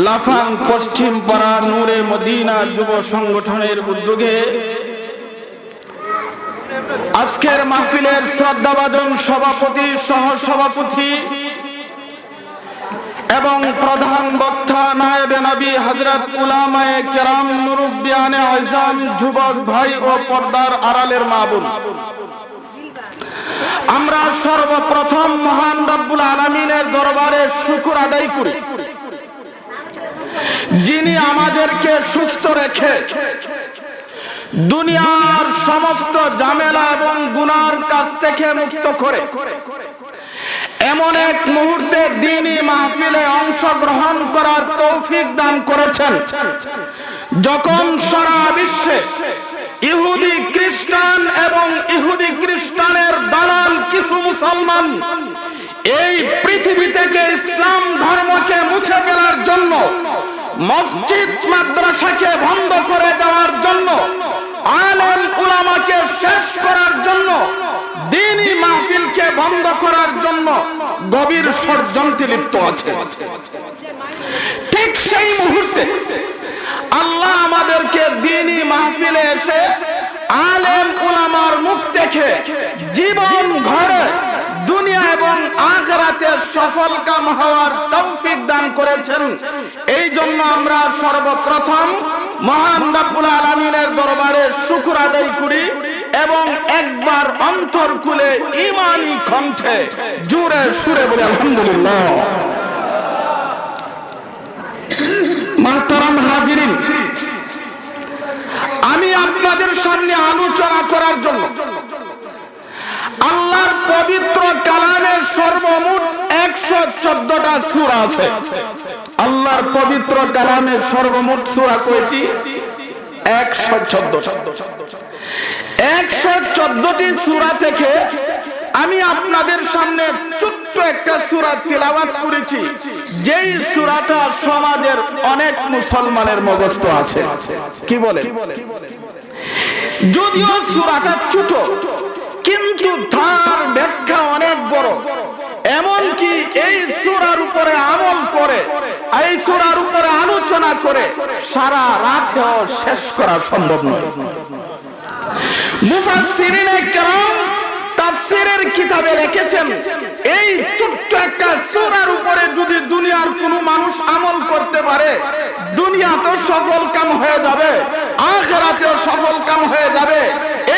লাফাং পশ্চিম পাড়া নূরে মদিনা যুব সংগঠনের উদ্যোগে আজকের মাহফিলের শ্রদ্ধাভাজন সভাপতি, সহ সভাপতি এবং প্রধান বক্তা নায়েবে নবী হযরত উলামায়ে কেরাম, মুরব্বিয়ানে আযম, যুবক ভাই ও পর্দার আড়ালের মা বোন, আমরা সর্বপ্রথম মহান রব্বুল আলামিনের দরবারে শুকর আদায় করি, যিনি আমাদেরকে সুস্থ রেখে দুনিয়ার সমস্ত ঝামেলা এবং গুনার কাছ থেকে মুক্ত করে এমন এক মুহূর্তে দ্বীনি মাহফিলে অংশগ্রহণ করার তৌফিক দান করেছেন, যখন সারা বিশ্বে ইহুদি খ্রিস্টান এবং ইহুদি খ্রিস্টানের দালাল কিছু মুসলমান এই পৃথিবী থেকে ইসলাম ধর্মকে মুছে ফেলার জন্য, মসজিদ মাদ্রাসাকে বন্ধ করে দেওয়ার জন্য, আলেম উলামাকে শেষ করার জন্য, দ্বীনি মাহফিলকে বন্ধ করার জন্য গভীর ষড়যন্ত্রে লিপ্ত আছে। ঠিক সেই মুহূর্তে আল্লাহ আমাদেরকে দ্বীনি মাহফিলে এসে আলেম উলামার মুখ থেকে জীবন ঘরে দুনিয়া এবং আখিরাতে সফল কাম হওয়ার তৌফিক দান করেছেন। এই জন্য আমরা সর্বপ্রথম মহান রব্বুল আলামিনের দরবারে শুকর আদায় করি এবং একবার অন্তর খুলে ঈমানি কণ্ঠে জোরে সুরে বলি আলহামদুলিল্লাহ। মুহতারাম হাজিরিন, আমি আপনাদের সামনে আলোচনা করার জন্য আল্লাহর পবিত্র কালামে সর্বমোট 114টা সূরা আছে। আল্লাহর পবিত্র কালামে সর্বমোট সূরা কয়টি? 114টি সূরা থেকে আমি আপনাদের সামনে ছোট্ট একটা সূরা তিলাওয়াত করেছি, যেই সূরাটা সমাজের অনেক মুসলমানের মুখস্থ আছে। কি বলে? যদিও সূরাটা ছোট, কিন্তু তার ব্যাখ্যা অনেক বড়। এমনকি এই সূরার উপরে আমল করে, এই সূরার উপরে আলোচনা করে সারা রাতেও শেষ করা সম্ভব নয়। মুফাসসিরিনে কেরাম তাফসীরের কিতাবে লিখেছেন, এই ছোট্ট একটা সূরার উপরে যদি দুনিয়ার কোনো মানুষ আমল করতে পারে, দুনিয়াতেও সফল কাম হয়ে যাবে, আখিরাতেও সফল কাম হয়ে যাবে।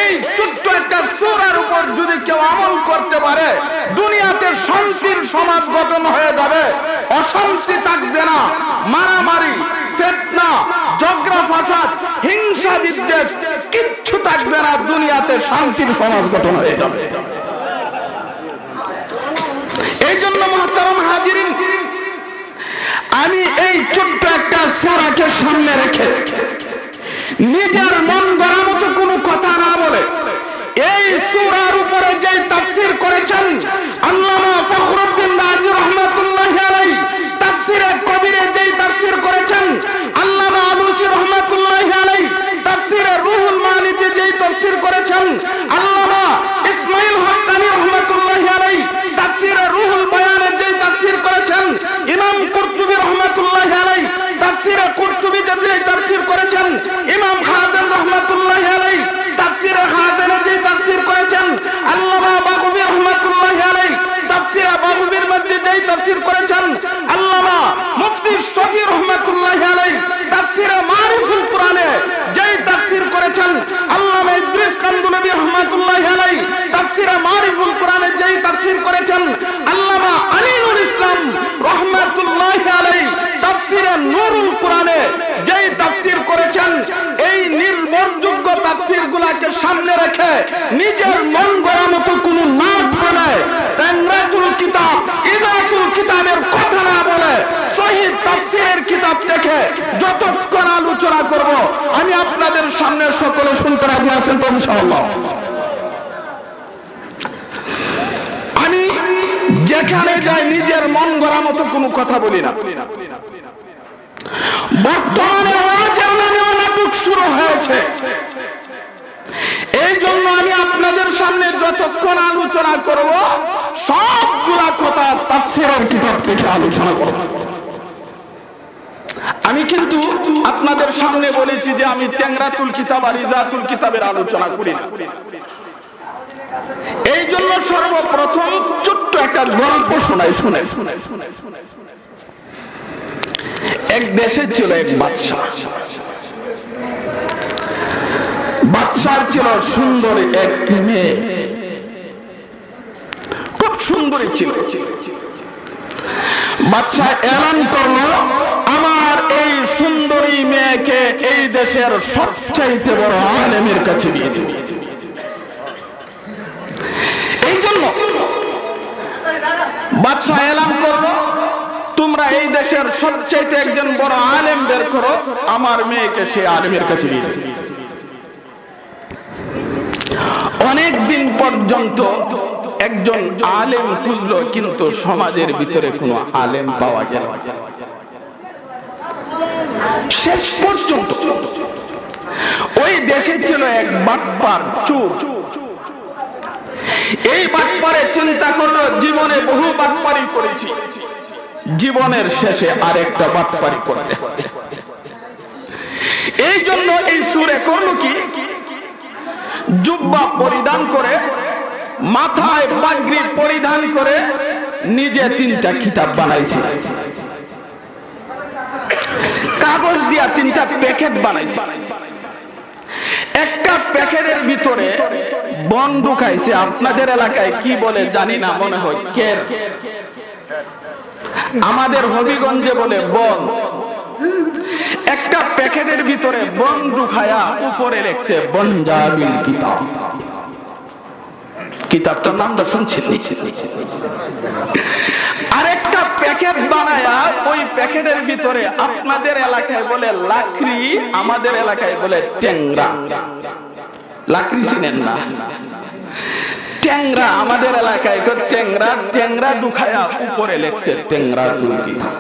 এই ছোট্ট একটা সূরার উপর যদি কেউ আমল করতে পারে, দুনিয়াতে শান্তির সমাজ গঠন হয়ে যাবে, অশান্তি থাকবে না, মারামারি, ফিতনা, ঝগড়া ফাসাদ, হিংসা বিদ্বেষ কিচ্ছু থাকবে না, দুনিয়াতে শান্তির সমাজ গঠন হয়ে যাবে। এই জন্য মুহতারাম হাজিরিন, আমি এই ছোট্ট একটা সূরাকে সামনে রেখে নিজের মন গড়া মতো কোনো কথা না বলে, এই সূরার উপরে যে তাফসীর করেছেন আল্লামা ফখরুদ্দীন রাজি রাহমাতুল্লাহি আলাইহি, তাফসীরে কবিরে যে তাফসীর করেছেন আল্লামা আলুসী রাহমাতুল্লাহি আলাইহি, তাফসীরে রুহুল মানিতে যে তাফসীর করেছেন আল্লামা ইসমাঈল হাক্কানী রাহমাতুল্লাহি আলাইহি, তাফসীরে রুহুল বায়ানে যে তাফসীর করেছেন ইমাম কুরতুবী রাহমাতুল্লাহি আলাইহি, তাফসীরে কুরতুবী যে তাফসীর করেছেন ইমাম খাযিন রাহমাতুল্লাহি আলাইহি, তাফসীরে খাযিনে যে তাফসীর করেছেন আল্লামা বাগবী রাহমাতুল্লাহি আলাইহি, তাফসীরে বাগবীর মধ্যে যে তাফসীর করেছেন আল্লামা মুফতি শফী রাহমাতুল্লাহি আলাইহি, তাফসীরে মারিফুল কোরআনে যে তাফসীর করেছেন আল্লামা ইদ্রিস কান্দুলবী রাহমাতুল্লাহি আলাইহি, তাফসীরে মারিফুল কোরআনে যে তাফসীর করেছেন আল্লামা আমিনুল ইসলাম রাহমাতুল্লাহি আলাইহি, তাফসীরে নূরুল কোরআনে যে তাফসীর করেছেন। এই নির্ভরযোগ্য তাফসীরগুলোকে সামনে রেখে নিজের মন গড়া মতো কোনো নাট বানায় তানরাতুল কিতাব, ইজাতুল কিতাবের কথা না বলে সহিহ তাফসীরের কিতাব থেকে যতক্ষণ আলোচনা করব, আমি আপনাদের সামনে সকলে শুনতে রাজি আছেন তো ইনশাআল্লাহ? আমি যেখানে যাই নিজের মন গড়া মতো কোনো কথা বলি না। বর্তমানে ওয়াজের নামে নাটক শুরু হয়েছে, এই জন্য আমি আপনাদের সামনে যতক্ষণ আলোচনা করব সবগুলা কথা তাফসীরের কিতাব থেকে আলোচনা করব। আমি কিন্তু আপনাদের সামনে বলেছি যে আমি টেংরাতুল কিতাব আর ইজাতুল কিতাবের আলোচনা করি না। এই জন্য সর্বপ্রথম ছোট্ট একটা গল্প শোনাই। এক দেশে ছিল এক বাদশা। বাদশার ছিল সুন্দর এক মেয়ে, খুব সুন্দরী ছিল। বাদশা এলান করলো, আমার এই সুন্দরী মেয়েকে এই দেশের সবচাইতে বড় আলেমের কাছে নিয়ে যাবে। এই জন্য বাদশা এলান করলো, তোমরা এই দেশের সবচাইতে একজন বড় আলেম বের করো, আমার মেয়েকে সে আলেমের কাছে নিয়ে যাবে। অনেক দিন পর্যন্ত একজন আলেম খুঁজলো, কিন্তু সমাজের ভিতরে কোনো আলেম পাওয়া গেল না। শেষ পর্যন্ত ওই দেশে ছিল এক বাটপার চোর। এই বাটপারে চিন্তা করলো, জীবনে বহু বাটপারি করেছি, জীবনের শেষে আরেকটা বাটপারি করতে হবে। এই জন্য এই চোরে করলো কি, জুব্বা পরিধান করে, মাথায় পাগড়ি পরিধান করে নিজে 3টা কিতাব বানাইছে। কাগজ দিয়া 3টা প্যাকেট বানাইছে। একটা প্যাকেটের ভিতরে বন ঢুকাইছে। আপনাদের এলাকায় কি বলে জানি না, মনে হয় কের, আমাদের হবিগঞ্জে বলে বন। একটা প্যাকেটের ভিতরে বন ঢুকায়া উপরে লেখছে বনজাবিল কিতাব। কিতাবটার নামটা শুনছেন? আরেকটা প্যাকেট বানায়া ওই প্যাকেটের ভিতরে আপনাদের এলাকায় বলে লাকড়ি, আমাদের এলাকায় বলে টেংরা। লাকড়ি চিনেন না? টেংরা আমাদের এলাকায় টেংরা। টেংরা ঢুকায়া উপরে লেখছে টেংরাতুল কিতাব।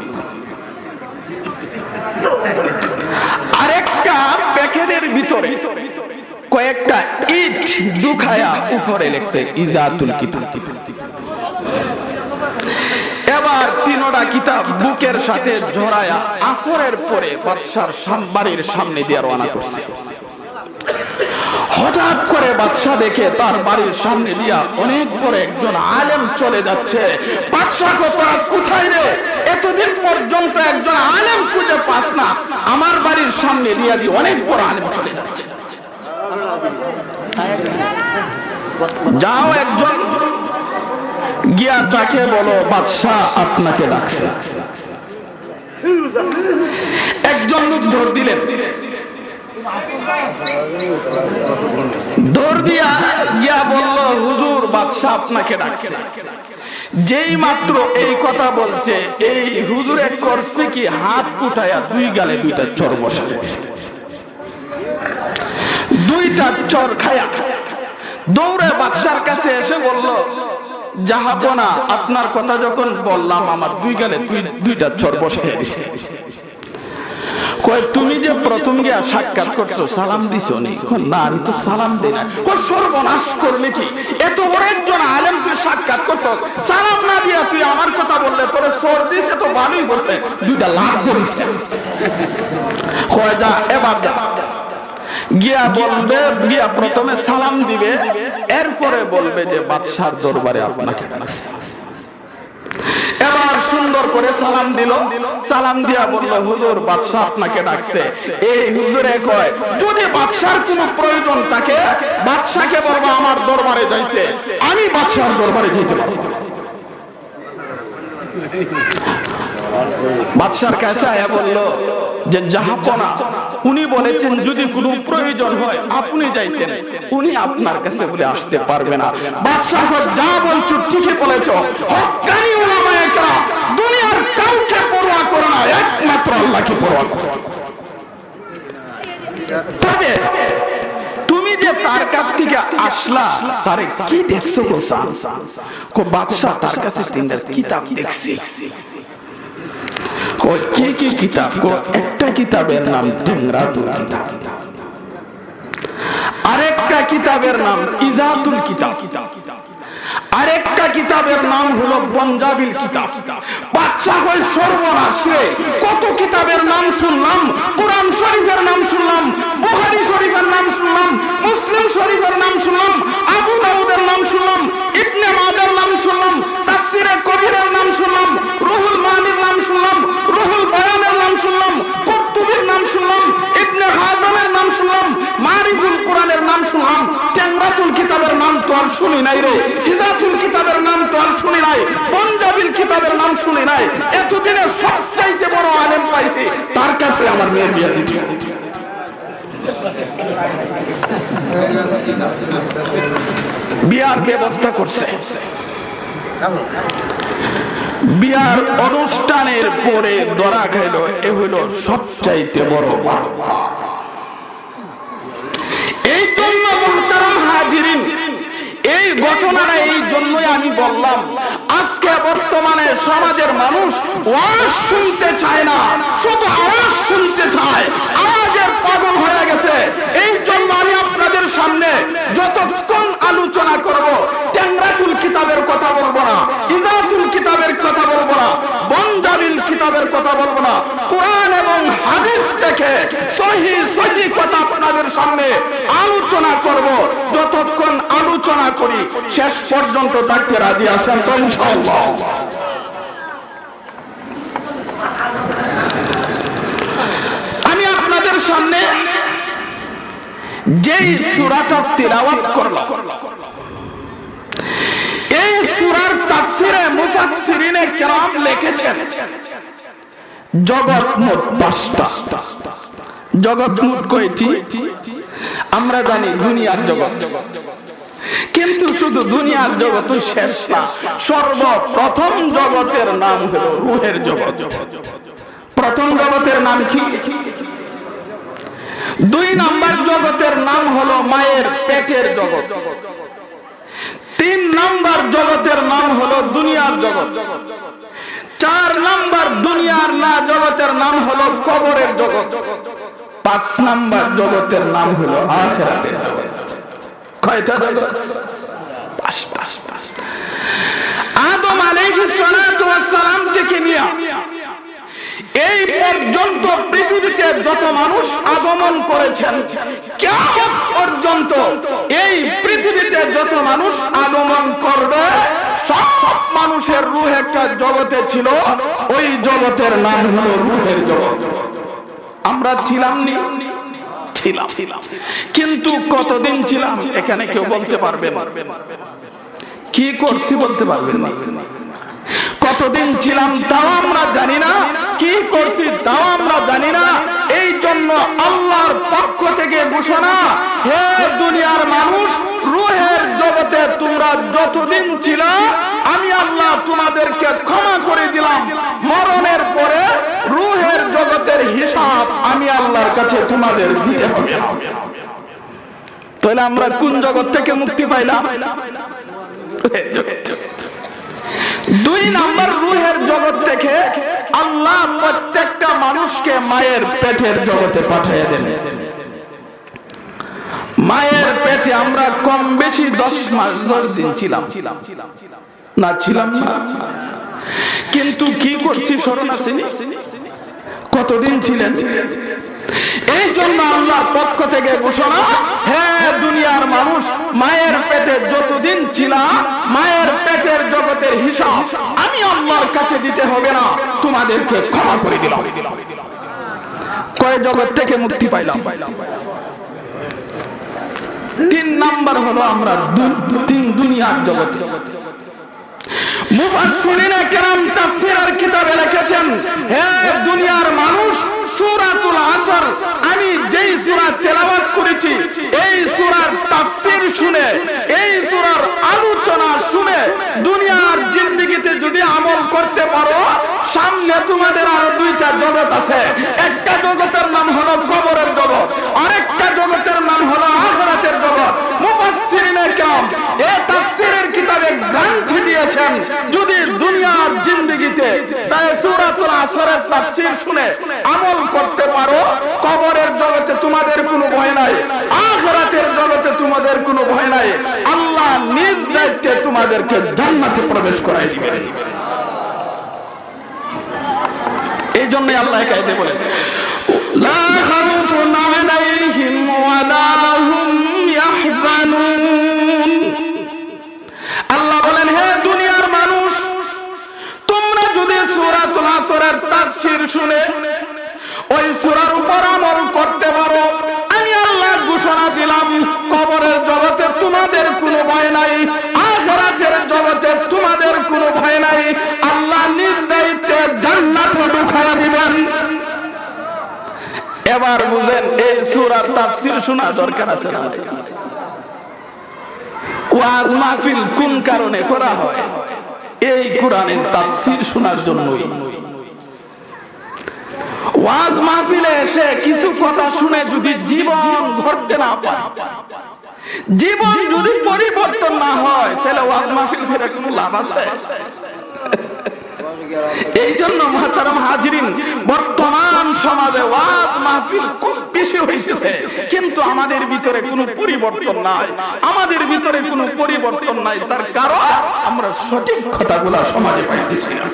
আরেকটা প্যাকেটের ভিতরে কয়েকটা ইট ঢুকায়া উপরে লেখছে ইজাতুল কিতাব। এবার 3টা কিতাব বুকের সাথে জড়ায়া আসরের পরে বাদশার বাড়ির সামনে দিয়ে রওনা করছে। হঠাৎ করে বাদশা দেখে তার বাড়ির সামনে দিয়া অনেক বড় একজন আলেম চলে যাচ্ছে। বাদশা তোরা কোথায় রে? এতদিন পর্যন্ত একজন আলেম খুঁজে পাস না, আমার বাড়ির সামনে দিয়া দিয়ে অনেক বড় আলেম চলে যাচ্ছে। যাও একজন গিয়া তাকে বলো বাদশা আপনাকে ডাকছে। একজন লোক দৌড় দিলেন, দৌড় দিয়া গিয়া বলল হুজুর বাদশা আপনাকে ডাকছে। যেই মাত্র এই কথা বলছে, এই হুজুরে করছে কি, হাত উঠায়া 2 গালে 2টা চর বসায়, 2টা চর খায়া দৌড়ে বাদশার কাছে এসে বলল, জাহাপনা আপনার কথা যখন বললাম আমার 2 গালে 2টা চর বসায় দিছে। কয় তুমি যে প্রথম গিয়া সাক্ষাৎ করছো সালাম দিছো নি? না আমি তো সালাম দেই না। কয় সর্বনাশ করলে কি, এত বড় একজন আলেম তুই সাক্ষাৎ করছো, সালাম না দিয়া তুই আমার কথা বললে, তোরে সর দিস, এত ভালোই বলছে, 2টা লাভ করিস। কয় যা এবার যা, গিয়া বলবে, গিয়া প্রথমে সালাম দিবে, এরপরে বলবে যে বাদশার দরবারে আপনাকে ডাকছে। এবার সুন্দর করে সালাম দিল, সালাম দিয়া বলল হুজুর বাদশা আপনাকে ডাকছে। এই হুজুরে কয় যদি বাদশার কোনো প্রয়োজন থাকে বাদশাকে বলবো আমার দরবারে যাইতে, আমি বাদশার দরবারে যেতে পারবো। বাদশার কাছে আয়া বলল যে জাহাপনা উনি বলেছেন যদি কোনো প্রয়োজন হয় আপনি যাইতেন, উনি আপনার কাছে বলে আসতে পারবে না। বাদশাহ যা বলছো ঠিকই বলেছো, হক্কানি উলামায়ে কেরাম দুনিয়ার কাউকে পরোয়া করে না, একমাত্র আল্লাহকে পরোয়া করে। তবে তুমি যে তার কাছ থেকে আসলা তারে কি দেখছো গো? কো বাদশাহ তার কাছে 3টা কিতাব দেখছি। কি কি কিতাব? একটা কিতাবের নাম টেংরাতুল কিতাব, আরেকটা কিতাবের নাম ইজাতুল কিতাব, আরেকটা কিতাবের নাম হলো পঞ্জাবিল কিতাব। বাদশা কই সর্বনাশ রে, কত কিতাবের নাম শুনলাম, কুরআন শরীফের নাম শুনলাম, বুখারী শরীফের নাম শুনলাম, মুসলিম শরীফের নাম শুনলাম, আবু দাউদের নাম শুনলাম, ইবনে মাজার নাম শুনলাম, তাফসীরে কবিরের নাম শুনলাম, রুহুল মানির নাম শুনলাম, রুহুল বয়ানের নাম শুনলাম, কুরতুবীর নাম শুনলাম, ইবনে হাজামের নাম শুনলাম, মারিফুল কোরআনের নাম শুনলাম, টেংরাতুল কিতাবের নাম তো আর শুনি নাই রে, ইজাতুল কিতাবের নাম তো আর শুনি নাই, পঞ্জাবিল কিতাবের নাম শুনি নাই। এতদিনে সবচাইতে বড় আলেম পাইছি, তার কাছে আমার মেয়ের বিয়ে দিতে বিয়ার ব্যবস্থা করছে। বিয়ার অনুষ্ঠানের পরে ধরা খাইল, এ হইল সবচাইতে বড়। এই জন্য মুহতারাম হাজিরিন, এই ঘটনাটা এই জন্যই আমি বললাম, আজকে বর্তমানে সমাজের মানুষ ওয়াজ শুনতে চায় না, শুধু আওয়াজ শুনতে চায়, আওয়াজের পাগল হয়ে গেছে। এই জন্য আমি আপনাদের সামনে যতক্ষণ আলোচনা করব, টেংরাতুল কিতাবের কথা বলবো না, ইজাতুল কিতাবের কথা বলবো না, পঞ্জাবিল কিতাবের কথা বলবো না, কোরআন এবং হাদিস থেকে সহিহ কথা আপনাদের সামনে আলোচনা করব। যতক্ষণ আলোচনা করি শেষ পর্যন্ত থাকতে রাজি আছেন তো ইনশাআল্লাহ? আমি আপনাদের সামনে যেই সূরাটা তিলাওয়াত করলাম, এই সূরার তাফসীরে মুফাসসিরিনে কেরাম লিখেছেন জগৎ মোট 5টা। জগৎ মোট কয়টি? আমরা জানি দুনিয়ার জগৎ, কিন্তু শুধু দুনিয়ার জগৎই শেষ না। সর্বপ্রথম জগতের নাম হলো রূহের জগৎ। প্রথম জগতের নাম কি? 2 নাম্বার জগতের নাম হলো মায়ের পেটের জগৎ। 3 নাম্বার জগতের নাম হলো দুনিয়ার জগৎ। 4 নাম্বার দুনিয়ার না জগতের নাম হলো কবরের জগৎ। 5 নাম্বার জগতের নাম হলো আখিরাতের জগৎ। কয়টা জগৎ? 5টা। আদম আলাইহিস সালাতু ওয়াস সালাম থেকে নিয়ে এই পর্যন্ত পৃথিবীতে যত মানুষ আগমন করেছেন, কিয়ামত পর্যন্ত এই পৃথিবীতে যত মানুষ আগমন করবে, সব মানুষের রূহ একটা জগতে ছিল, ওই জগতের নাম হলো রূহের জগৎ। আমরা ছিলাম নি? ছিলাম। কিন্তু কতদিন ছিলাম এখানে কেউ বলতে পারবেন? কি করছি বলতে পারবেন না? কতদিন ছিলাম তাও আমরা জানি না, কি করছি তাও আমরা জানি না। এই জন্য আল্লাহর পক্ষ থেকে ঘোষণা, হে দুনিয়ার মানুষ, রূহের জগতে তোমরা যতদিন ছিলা আমি আল্লাহ তোমাদেরকে ক্ষমা করে দিলাম। মরণের পরে রূহের জগতের হিসাব আমি আল্লাহর কাছে তোমাদের দিতে হবে। তাহলে আমরা কোন জগৎ থেকে মুক্তি পাইলাম? 2 নাম্বার রূহের জগৎ থেকে আল্লাহ প্রত্যেকটা মানুষকে মায়ের পেটের জগতে পাঠিয়ে দেন। মায়ের পেটে আমরা কম বেশি 10 মাস 10 দিন ছিলাম না? ছিলাম। কিন্তু কি করছি স্মরণ আছে? কতদিন ছিলেন? এই জন্য আল্লাহর পক্ষ থেকে ঘোষণা, হে দুনিয়ার মানুষ, মায়ের পেটে যতদিন ছিলাম মায়ের পেটের জগতের হিসাব আমি আল্লাহর কাছে দিতে হবে না, তোমাদেরকে ক্ষমা করে দিলাম। কয় জগৎ থেকে মুক্তি পাইলাম? 3 নাম্বার হলো আমরা দুনিয়ার জগৎ। মুফাসসিরিনে কেরাম তাফসীরের কিতাবে লিখেছেন, হে দুনিয়ার মানুষ, সূরাতুল আসর আমি যেই সূরা তেলাওয়াত করেছি, এই সূরার তাফসীর শুনে, এই সূরার আলোচনা শুনে দুনিয়ার জিন্দেগিতে যদি আমল করতে পারো, সামনে তোমাদের আরো 2টা জগৎ আছে। একটা জগতের নাম হলো কবরের জগৎ, আরেকটা জগতের নাম হলো আখিরাতের জগৎ। মুফাসসিরিনে কেরাম এই তাফসীরের কিতাবে গ্যারান্টি দিয়েছেন, যদি দুনিয়ার জিন্দেগিতে তাই সূরাতুল আসরের তাফসীর শুনে আমল করতে পারো, কবর কবরের জগতে তোমাদের কোনো ভয় নাই, আখিরাতের জগতে তোমাদের কোনো ভয় নাই। আল্লাহ নিজ দায়িত্বে তোমাদেরকে জান্নাতে প্রবেশ করাই দিবেন। এই জন্য আল্লাহ কায়দে বলেন লা খাউফুন আলাইহিম ওয়ালা হুম ইয়াহজানুন। আল্লাহ বলেন, হে দুনিয়ার মানুষ, তোমরা যদি সূরাতুল আসরের তাফসীর শুনে ওই সূরার উপর আমল করতে পারো, আমি আল্লাহ ঘোষণা দিলাম কবরের জগতে তোমাদের কোনো ভয় নাই, আখিরাতের জগতে তোমাদের কোনো ভয় নাই। আল্লাহ নিজ দায়িত্বে জান্নাতে ঢুকায়া দিবেন। এবার বুঝেন এই সূরার তাফসীর শোনা দরকার আছে না? ওয়াজ মাহফিল কোন কারণে করা হয়? এই কোরআনের তাফসীর শোনার জন্যই। ওয়াজ মাহফিলে এসে কিছু কথা শুনে যদি জীবন ধরতে না পারে, জীবন যদি পরিবর্তন না হয়, তাহলে ওয়াজ মাহফিল করে কোনো লাভ আছে? এই জন্য মুহতারাম হাজিরিন, বর্তমান সমাজে ওয়াজ মাহফিল খুব বেশি হইতেছে, কিন্তু আমাদের ভিতরে কোনো পরিবর্তন নাই, আমাদের ভিতরে কোনো পরিবর্তন নাই। তার কারণ আমরা সঠিক কথাগুলো সমাজে পাইতেছি না।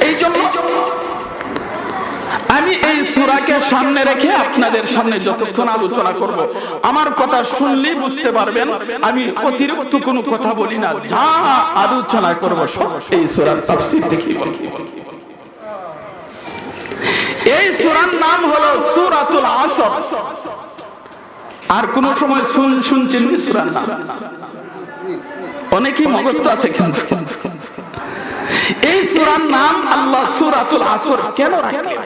এই জন্য আমি এই সূরাকে সামনে রেখে আপনাদের সামনে যতক্ষণ আলোচনা করব, আমার কথা শুনলেই বুঝতে পারবেন আমি অতিরিক্ত কোনো কথা বলি না, যা আলোচনা করব সব এই সূরার তাফসীর দেখি বলবো। এই সূরার নাম হলো সূরাতুল আসর। আর কোন সময় শুনছেন সূরার নাম? অনেকেই মুখস্থ আছে, কিন্তু এই সূরার নাম আল্লাহ সূরাতুল আসর কেন রাখলেন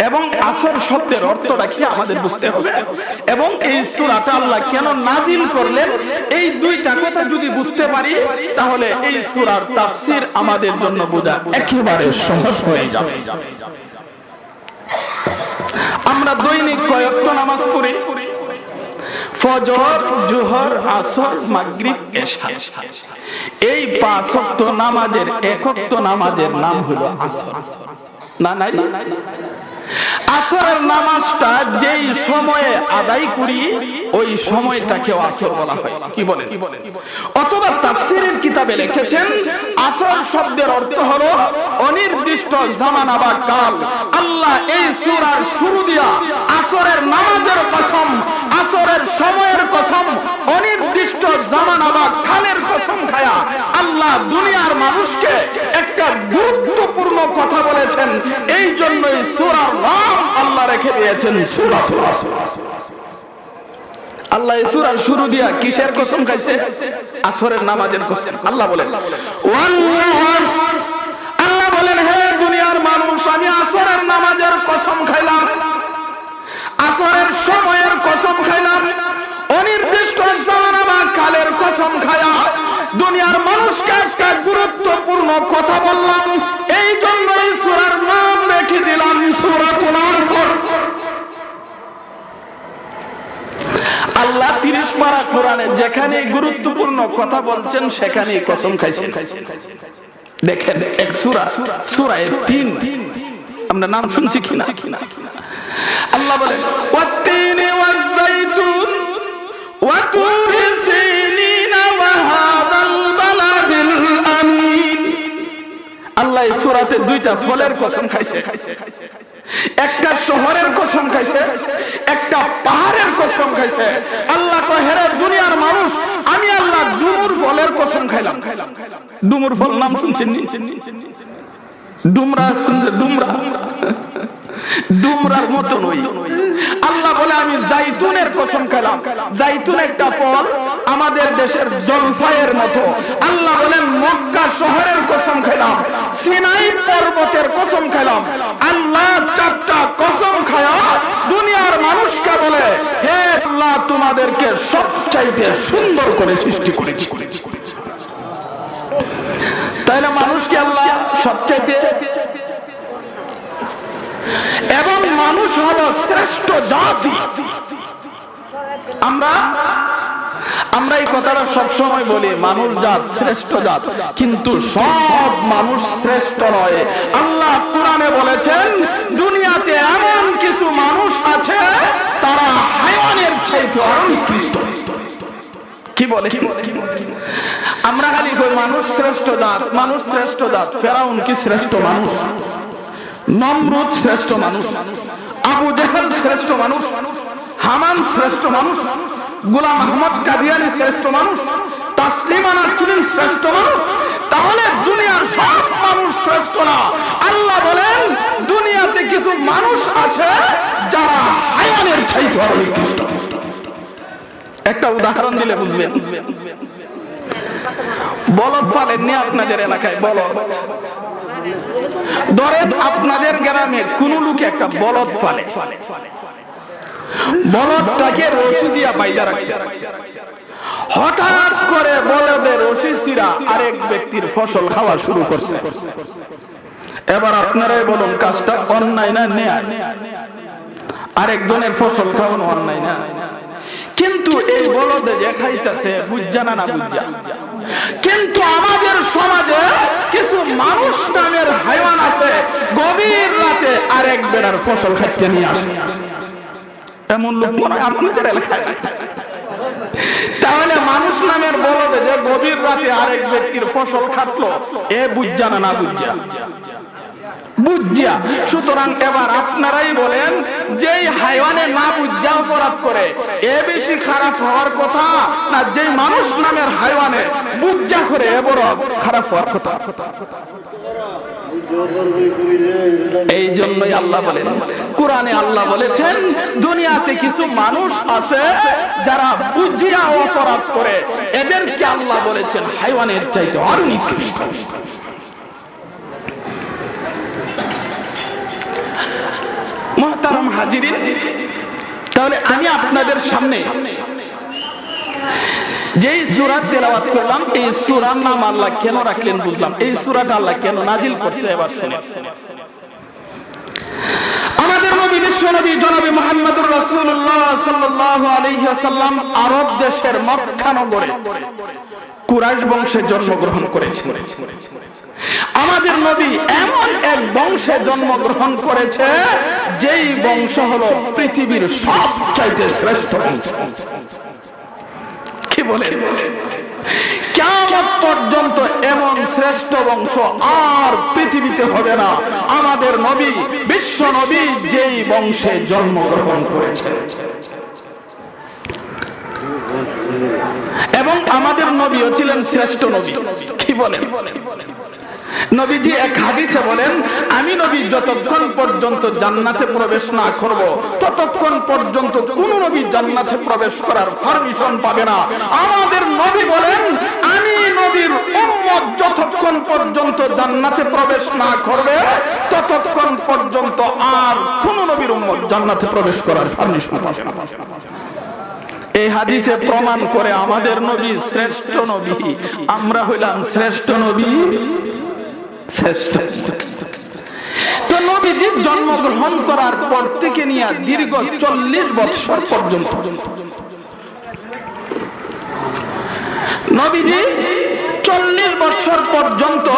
এবং আসর শব্দের অর্থটা কি আমাদের বুঝতে হবে, এবং এই সূরাটা আল্লাহ কেন নাজিল করলেন, এই দুইটা কথা যদি বুঝতে পারি তাহলে এই সূরার তাফসীর আমাদের জন্য বোঝা একেবারে সহজ হয়ে যাবে। আমরা দৈনিক কয়েকত নামাজ পড়ি, ফজর, জোহর, আসর, মাগরিব, এশা। এই 5 ওয়াক্ত নামাজের এক ওয়াক্ত নামাজের নাম হলো আসর। না নাই, আসরের নামাজটা যেই সময়ে আদায় করি ওই সময়টাকে আসর বলা হয়। কি বলেন? অথবা তাফসীরের কিতাবে লিখেছেন আসর শব্দের অর্থ হলো অনির্দিষ্ট জামানা বা কাল। আল্লাহ এই সূরার শুরু দিয়া আসরের নামাজের কসম, আসরের সময়ের কসম, অনির্দিষ্ট জামানা বা কালের কসম খায়া আল্লাহ দুনিয়ার মানুষকে একটা গুরুত্বপূর্ণ কথা বলেছেন। এই জন্য এই সূরার নাম আল্লাহ রেখে দিয়েছেন সূরাতুল আসর। আল্লাহ এই সূরার শুরু দিয়া কিসের কসম খাইছে? আসরের নামাজের কসম। আল্লাহ বলেন আল্লাহ বলেন, হে দুনিয়ার মানুষ, আমি আসরের নামাজের কসম খাইলাম, আসরের সময়ের কসম খাইলাম, অনির্দিষ্ট জামানা বা কালের কসম খায়া দুনিয়ার মানুষকে একটা গুরুত্বপূর্ণ কথা বললাম। এই জন্য এই সূরার নাম রেখে দিলাম সূরাতুল আসর। আল্লাহ 30 পারা কোরআনে যেখানে গুরুত্বপূর্ণ কথা বলছেন সেখানে কসম খাইছেন। দেখেন এক সূরা, সূরা 3, আমরা নাম শুনছি কিনা? আল্লাহ বলেন ওয়াত-তিনি ওয়াজ-যাইতুন ওয়া তুরি সিনিন ওয়া হাযাল বালাদিল আমিন। আল্লাহ এই সূরাতে দুইটা ফলের কসম খাইছে, একটা শহরের কসম খাইছে, একটা পাহাড়ের কসম খাইছে। আল্লাহ কয়, হে দুনিয়ার মানুষ, আমি আল্লাহ ডুমুর ফলের কসম খাইলাম। ডুমুর ফল নাম শুনছেন? ডুমরা, ডুমরার মতো নই। আল্লাহ বলে আমি জাইতুনের কসম খাইলাম। জাইতুন একটা ফল আমাদের দেশের জলফাইয়ের মতো। আল্লাহ বলেন মক্কা শহরের কসম খাইলাম, সিনাই পর্বতের কসম খাইলাম। আল্লাহ 4টা কসম খায়া দুনিয়ার মানুষকে বলে, হে আল্লাহ তোমাদেরকে সবচাইতে সুন্দর করে সৃষ্টি করেছি। তাইলে মানুষকে আল্লাহ সবচাইতে, এবং মানুষ হলো শ্রেষ্ঠ জাতি। আমরা এই কথাটা সবসময় বলি, মানুষ জাত শ্রেষ্ঠ জাত, কিন্তু সব মানুষ শ্রেষ্ঠ নয়। আল্লাহ কোরআনে বলেছেন দুনিয়াতে এমন কিছু মানুষ আছে তারা হাইওয়ানের চাইতে আরো নিকৃষ্ট। কি বলে? আমরা খালি কই মানুষ শ্রেষ্ঠ জাত, মানুষ শ্রেষ্ঠ জাত। ফেরাউন কি শ্রেষ্ঠ মানুষ? নমরুদ শ্রেষ্ঠ মানুষ, আবু জেহেল শ্রেষ্ঠ মানুষ, হামান শ্রেষ্ঠ মানুষ, গোলাম আহমদ কাদিয়ানি শ্রেষ্ঠ মানুষ, তাসলিমা নাসরিন শ্রেষ্ঠ মানুষ। তাহলে দুনিয়ার সব মানুষ শ্রেষ্ঠ না। আল্লাহ বলেন দুনিয়াতে কিছু মানুষ আছে যারা হাইওয়ানের চাইতে আরো নিকৃষ্ট। একটা উদাহরণ দিলে বুঝবেন। বলদ পালেননি আপনাদের এলাকায়? বলদ ধরেন আপনাদের গ্রামে কোন লোকে একটা বলদ পালে, বলদটাকে রশি দিয়া বাইধা রাখছে। হঠাৎ করে বলদের রশি ছিঁড়া আরেক ব্যক্তির ফসল খাওয়া শুরু করছে। এবার আপনারাই বলুন কাজটা অন্যায় না ন্যায়? আরেকজনের ফসল খাওয়ানো অন্যায় না? কিন্তু এই বলদে যে খাইতেছে বুঝা না বুঝা। কিন্তু আমাদের সমাজে কিছু মানুষ নামের হাইওয়ান আছে গভীর রাতে আরেক বেড়ার ফসল খাইতে নিয়ে আসে। এমন লোক মনে হয় আপনাদের এলাকায়? তাহলে মানুষ নামের বলদে যে গভীর রাতে আরেক ব্যক্তির ফসল খাটলো, এ বুঝা না বুঝা? বুঝা। সুতরাং এবার আপনারাই বলেন যেই হাইওয়ানে না বুঝা অপরাধ করে এ বেশি খারাপ হওয়ার কথা না যেই মানুষ নামের হাইওয়ানে বুঝা করে এ বড় খারাপ হওয়ার কথা? এই জন্যই আল্লাহ বলেন, কোরআনে আল্লাহ বলেছেন দুনিয়াতে কিছু মানুষ আছে যারা বুঝিয়া অপরাধ করে, এদেরকে আল্লাহ বলেছেন হাইওয়ানের চাইতে আরো নিকৃষ্ট। মুহতারাম হাজিরিন, তাহলে আমি আপনাদের সামনে যেই সূরা তেলাওয়াত করলাম, এই সূরার নাম আল্লাহ কেন রাখলেন বুঝলাম। এই সূরাটা আল্লাহ কেন নাজিল করছে এবার শুনেন। আমাদের নবী বিশ্বনবী জনাবে মুহাম্মদুর রাসূলুল্লাহ সাল্লাল্লাহু আলাইহি ওয়াসাল্লাম আরব দেশের মক্কা নগরে কুরাইশ বংশে জন্মগ্রহণ করেছেন। আমাদের নবী এমন এক বংশে জন্মগ্রহণ করেছে যেই বংশ হলো পৃথিবীর সবচাইতে শ্রেষ্ঠ বংশ। কি বলে? কিয়ামত পর্যন্ত এমন শ্রেষ্ঠ বংশ আর পৃথিবীতে হবে না। আমাদের নবী বিশ্ব নবী যেই বংশে জন্মগ্রহণ করেছে, এবং আমাদের নবীও ছিলেন শ্রেষ্ঠ নবী। কি বলেন? নবীজি এক হাদিসে বলেন আমি নবী যতক্ষণ পর্যন্ত জান্নাতে প্রবেশ না করব ততক্ষণ পর্যন্ত কোন নবী জান্নাতে প্রবেশ করার পারমিশন পাবে না। আমাদের নবী বলেন আমি নবীর উম্মত যতক্ষণ পর্যন্ত জান্নাতে প্রবেশ না করবে ততক্ষণ পর্যন্ত আর কোন নবীর উম্মত জান্নাতে প্রবেশ করার পারমিশন পাবে না। এই হাদিসে প্রমাণ করে আমাদের নবী শ্রেষ্ঠ নবী, আমরা হইলাম শ্রেষ্ঠ নবী। তো নবীজি জন্মগ্রহণ করার পর থেকে নিয়ে দীর্ঘ 40 বছর পর্যন্ত নবীজি 40 বছর পর্যন্ত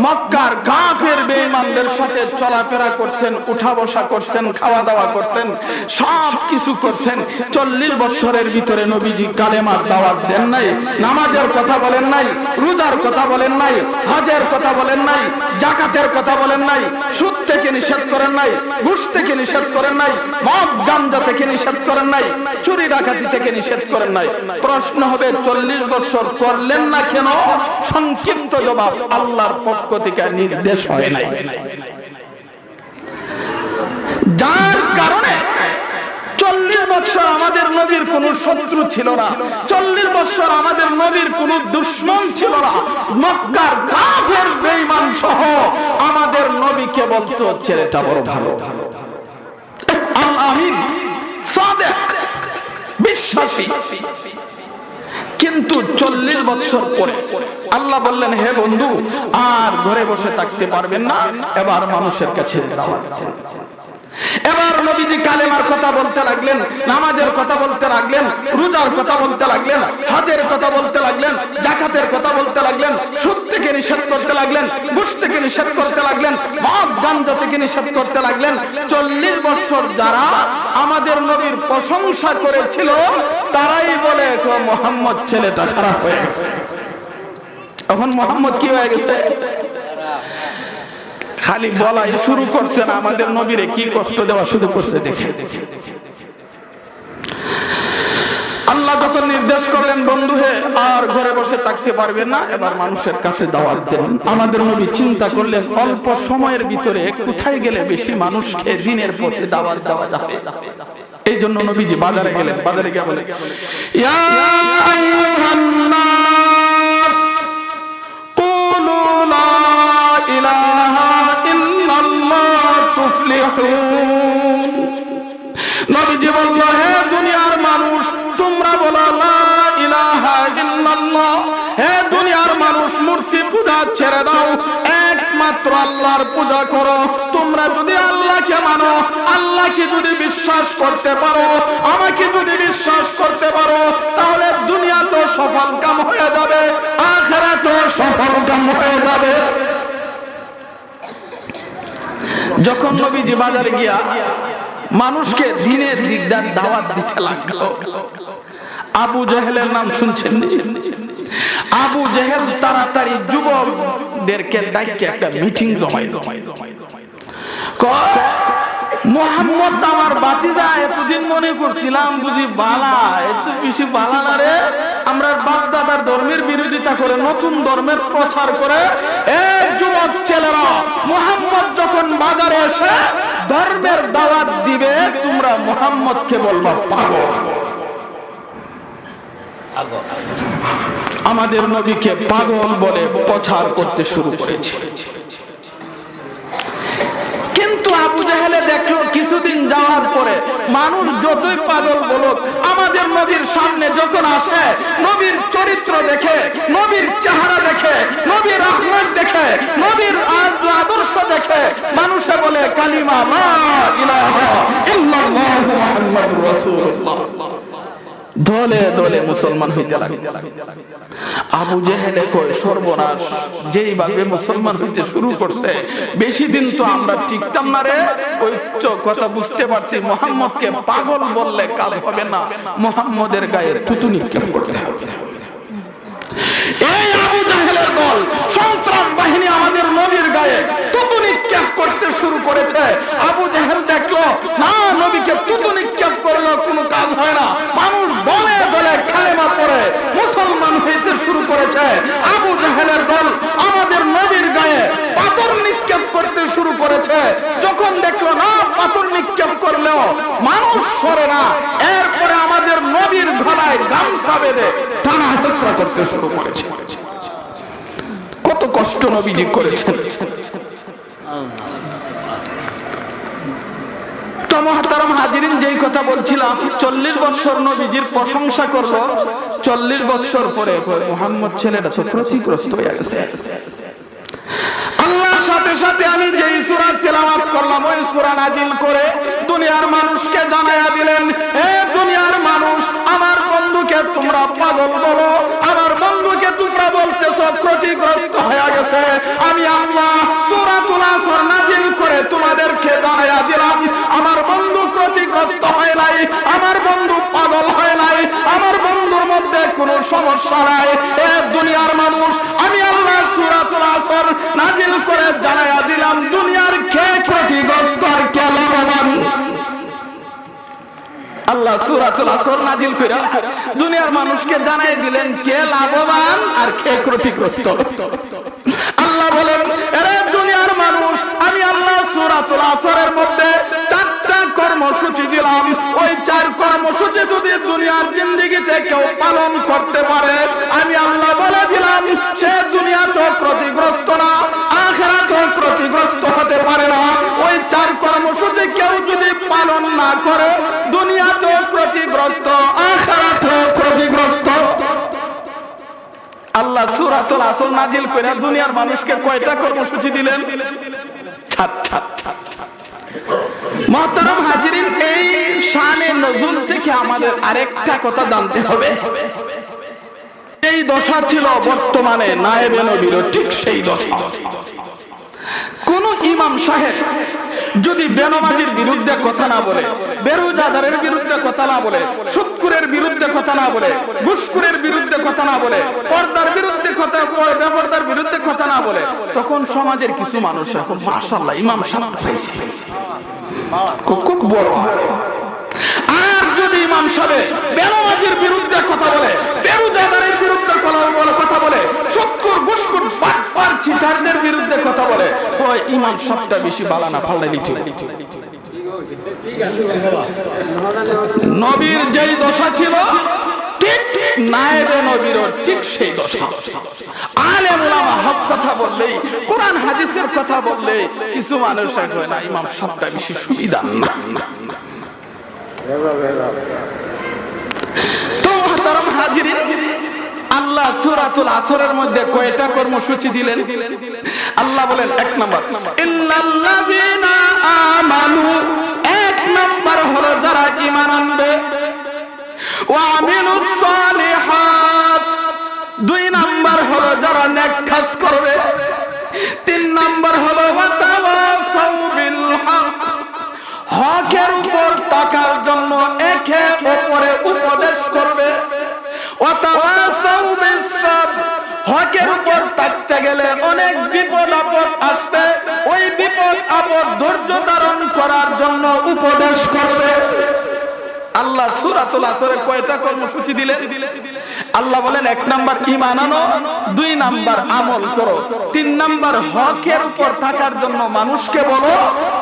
মক্কার কাফের বেঈমানদের সাথে চলাফেরা করছেন, উঠা বসা করছেন, খাওয়া দাওয়া করছেন, সব কিছু করছেন। 40 বছরের ভিতরে নবীজি কালেমার দাওয়াত দেন নাই, নামাজের কথা বলেন নাই, রোজার কথা বলেন নাই, হজের কথা বলেন নাই, যাকাতের কথা বলেন নাই, সুদ থেকে নিষেধ করেন নাই, ঘুষ থেকে নিষেধ করেন নাই, মদ গাঞ্জা থেকে নিষেধ করেন নাই, চুরি ডাকাতি থেকে নিষেধ করেন নাই। প্রশ্ন হবে 40 বছর করলেন না কেন? সংক্ষিপ্ত জবাব, আল্লাহর পক্ষ থেকে নির্দেশ হয় নাই। যার কারণে 40 বছর আমাদের নবীর কোন শত্রু ছিল না, 40 বছর আমাদের নবীর কোন দুশমন ছিল না। মক্কার কাফের বেঈমান সহ আমাদের নবীকে বলতো ছেলেটা বড় ভালো, আল আমিন, সাদিক, বিশ্বাসী। কিন্তু 40 বছর পরে আল্লাহ বললেন হে বন্ধু আর ঘরে বসে থাকতে পারবেন না, এবার মানুষের কাছে দাওয়াত দেন। এবার নবীজি কালেমার কথা বলতে লাগলেন, নামাজের কথা বলতে লাগলেন, রোজার কথা বলতে লাগলেন, হজের কথা বলতে লাগলেন, যাকাতের কথা বলতে লাগলেন, সুদ থেকে নিষেধ করতে লাগলেন, ঘুষ থেকে নিষেধ করতে লাগলেন, মদ গাঞ্জা থেকে নিষেধ করতে লাগলেন। 40 বছর যারা আমাদের নবীর প্রশংসা করেছিল তারাই বলে মুহাম্মদ ছেলেটা খারাপ হয়ে গেছে। এখন মুহাম্মদ কি হয়ে গেছে? খালি বলাই শুরু করছে না, আমাদের নবীরে কি কষ্ট দেওয়া শুরু করছে দেখে। আল্লাহ যখন নির্দেশ করলেন বন্ধু হে আর ঘরে বসে থাকতে পারবেন না, এবার মানুষের কাছে দাওয়াত দেন। আমাদের নবী চিন্তা করলেন অল্প সময়ের ভিতরে কোথায় গেলে বেশি মানুষকে দ্বীনের পথে দাওয়াত দেওয়া যাবে। এই জন্য নবীজি বাজারে গেলেন। বাজারে গিয়ে বলে ইয়া আইয়ুহান নাস কুলু লা ইলাহা ইল্লাল্লাহ তুফলিহুন। নবীজি বলল হে দুনিয়ার মানুষ তোমরা বলো লা ইলাহা ইল্লাল্লাহ। হে দুনিয়ার মানুষ মূর্তি পূজা ছেড়ে দাও, একমাত্র আল্লাহর পূজা করো। তোমরা যদি আল্লাহকে মানো, আল্লাহকে যদি বিশ্বাস করতে পারো, আমাকে যদি বিশ্বাস করতে পারো, তাহলে দুনিয়া তো সফল কাম হয়ে যাবে, আখিরাত তো সফল কাম হয়ে যাবে। যখন নবীজি বাজারে গিয়া মানুষকে দ্বীনের দিকদার দাওয়াত দিতে লাগলো, আবু জেহেলের নাম শুনছেন? আবু জেহেল তাড়াতাড়ি যুবকদেরকে ডাইকে একটা মিটিং জমাইল। মুহাম্মদ আমার বাতিজা, এতদিন মনে করছিলাম বুঝি বালা, এত বেশি বালা না রে। আমরা বাপ দাদার ধর্মের বিরোধিতা করে নতুন ধর্মের প্রচার করে এই যুবক ছেলেরা মুহাম্মদ যখন বাজারে এসে ধর্মের দাওয়াত দিবে, তোমরা মুহাম্মদকে বলবা পাগল। আমাদের নবীকে পাগল বলে প্রচার করতে শুরু করেছে। কিন্তু আবু জেহেলে দেখলো কিছুদিন যাওয়ার পরে মানুষ যতই পাগল বলুক, আমাদের নবীর সামনে যখন আসে, নবীর চরিত্র দেখে, নবীর চেহারা দেখে, নবীর আখলাক দেখে, নবীর আদর্শ দেখে, মানুষে বলে কালিমা লা ইলাহা ইল্লাল্লাহু মুহাম্মাদুর রাসূলুল্লাহ। দলে দলে মুসলমান হইতে লাগে। আবু জেহেলে কয় সর্বনাশ, যেইভাবে মুসলমান হইতে শুরু করছে বেশি দিন তো আমরা টিকতাম না রে। ওই কথা বুঝতে পারছি, মুহাম্মদকে পাগল বললে কাজ হবে না, মুহাম্মদের গায়ে থুতু নিক্ষেপ করতে হবে। এই আবু জেহেলের দল সন্ত্রাস বাহিনী আমাদের নবীর গায়ে থুতু নিক্ষেপ করতে শুরু করেছে। আবু জেহেল দেখলো না, নবীকে থুতু নিক্ষেপ করলে কোনো কাজ হয় না। মানুষ দলে দলে কালেমা পড়ে মুসলমান হইতে শুরু করেছে। আবু জেহেলের দল আমাদের নবীর গায়ে পাথর নিক্ষেপ করতে শুরু করেছে। যখন দেখলো না পাথর নিক্ষেপ করলেও মানুষ সরে না, এরপরে আমাদের নবীর গলায় গামছা বেঁধে টানা হেঁচড়া করতে শুরু করেছে। কত কষ্ট নবীজি করেছেন। তো মুহতারাম হাজিরিন, যেই কথা বলছিলাম, 40 বছর নবীজির প্রশংসা করলো, 40 বছর পরে মুহাম্মদ ছেলেটা তো ক্ষতিগ্রস্ত হয়ে গেছে। আল্লাহর সাথে সাথে আমি যেই সূরা তেলাওয়াত করলাম ওই সূরা নাজিল করে দুনিয়ার মানুষকে জানায়া দিলেন, হে দুনিয়ার মানুষ, আমার বন্ধুকে তোমরা পাগল বলো, আমার বন্ধুকে তোমরা বলতেছো ক্ষতিগ্রস্ত হয়ে গেছে। আমি আল্লাহ সূরাতুল আসর নাজিল করে তোমাদেরকে জানায়া দিলাম, আমার বন্ধু ক্ষতিগ্রস্ত হয় নাই, আমার বন্ধু পাগল হয় নাই, আমার বন্ধুর মধ্যে কোনো সমস্যা নাই। হে দুনিয়ার মানুষ, আমি আল্লাহ সূরাতুল আসর নাজিল করে জানায়া দিলাম দুনিয়ার কে ক্ষতিগ্রস্ত আর কে লাভবান। আল্লাহ সূরাতুল আসর নাজিল করে দুনিয়ার মানুষকে জানাই দিলেন কে লাভবান আর কে ক্ষতিগ্রস্ত। আল্লাহ বলেন, আরে দুনিয়ার মানুষ, আমি আল্লাহ সূরাতুল আসরের মধ্যে 4টা কর্মসূচি দিলাম। ওই 4 কর্মসূচি যদি দুনিয়ার জিন্দেগিতে কেউ পালন করতে পারে, আমি আল্লাহ বলে দিলাম সে দুনিয়া তো ক্ষতিগ্রস্ত না, আখিরাত তো ক্ষতিগ্রস্ত হতে পারে না। ওই 4 কর্মসূচি কেউ যদি পালন না করে, দুনিয়া তো ক্ষতিগ্রস্ত, আখিরাত তো ক্ষতিগ্রস্ত। আল্লাহ সূরাতুল আসর নাজিল করে দুনিয়ার মানুষকে কয়টা কর্মসূচি দিলেন? 4টা। মুহতারাম হাজিরিন, এই শানে নজুল থেকে আমাদের আরেকটা কথা জানতে হবে। এই দশা ছিল বর্তমানে নায়েবে নবীর, ঠিক সেই দশা। কোন ইমাম সাহেব যদি বেনামাজির বিরুদ্ধে কথা না বলে, বেরোজাদারের বিরুদ্ধে কথা না বলে, সুদখোরের বিরুদ্ধে কথা না বলে, ঘুষখোরের বিরুদ্ধে কথা না বলে, পর্দার বিরুদ্ধে কথা, বেপর্দার বিরুদ্ধে কথা না বলে, তখন সমাজের কিছু মানুষ এখন মাশাআল্লাহ ইমাম সাহেব পাইছে, খুব বড়। আর যদি ইমাম সাহেব বেনামাজির বিরুদ্ধে কথা বলে, বেরোজাদারের বিরুদ্ধে কথা বলে, সুদখোর ঘুষখোর বাটপার চিটারদের বিরুদ্ধে কথা বলে, ওই ইমাম সাহেবটা বেশি বালানা ফাল্লা দিতে। নবীর যেই দশা ছিল ঠিক নায়েবে নবীর ঠিক সেই দশা। আলেম ওলামা হক কথা বললেই, কোরআন হাদিসের কথা বললে কিছু মানুষ হয় না ইমাম সাহেবটা বেশি সুবিধা না। তো মুহতারাম হাজিরিন, আল্লাহ সূরাতুল আসরের মধ্যে কয়টা কর্মসূচি দিলেন? আল্লাহ বলেন, এক নাম্বার ইন্নাল্লাযীনা আমানু, এক নাম্বার হলো যারা ঈমান আনবে, ওয়া আমিলুস সালিহাত, দুই নাম্বার হলো যারা নেক কাজ করবে, তিন নাম্বার হলো ওয়া তাওয়াসাউ বিল হক, হকের উপর থাকার জন্য একে অপরে উপদেশ করবে, ওয়া তাওয়াসাউ বিস সাবর, হকের উপর থাকতে গেলে অনেক বিপদ আপদ আসবে, ওই বিপদ আপদ ধৈর্য ধারণ করার জন্য উপদেশ করবে। আল্লাহ সূরাতুল আসরে কয়টা কর্মসূচি দিলেন? আল্লাহ বলেন, এক নাম্বার ঈমান আনো, দুই নাম্বার আমল করো, তিন নাম্বার হকের উপর থাকার জন্য মানুষকে বলো,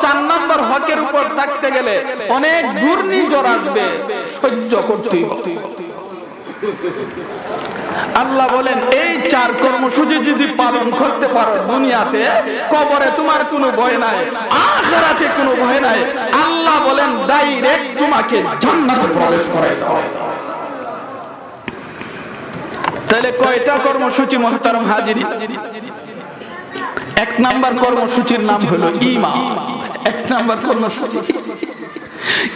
চার নাম্বার হকের উপর থাকতে গেলে অনেক ঘূর্ণিঝড় আসবে, সহ্য করতেই হবে। আল্লাহ বলেন, এই চার কর্মসূচি যদি পালন করতে পারো, দুনিয়াতে কবরে তোমার কোনো ভয় নাই, আখিরাতে কোনো ভয় নাই। আল্লাহ বলেন ডাইরেক্ট তোমাকে জান্নাতে প্রবেশ করায় দাও। তাহলে কয়টা কর্মসূচি মুহতারাম হাজিরিন? এক নাম্বার কর্মসূচির নাম হলো ঈমান, এক নাম্বার কর্মসূচি।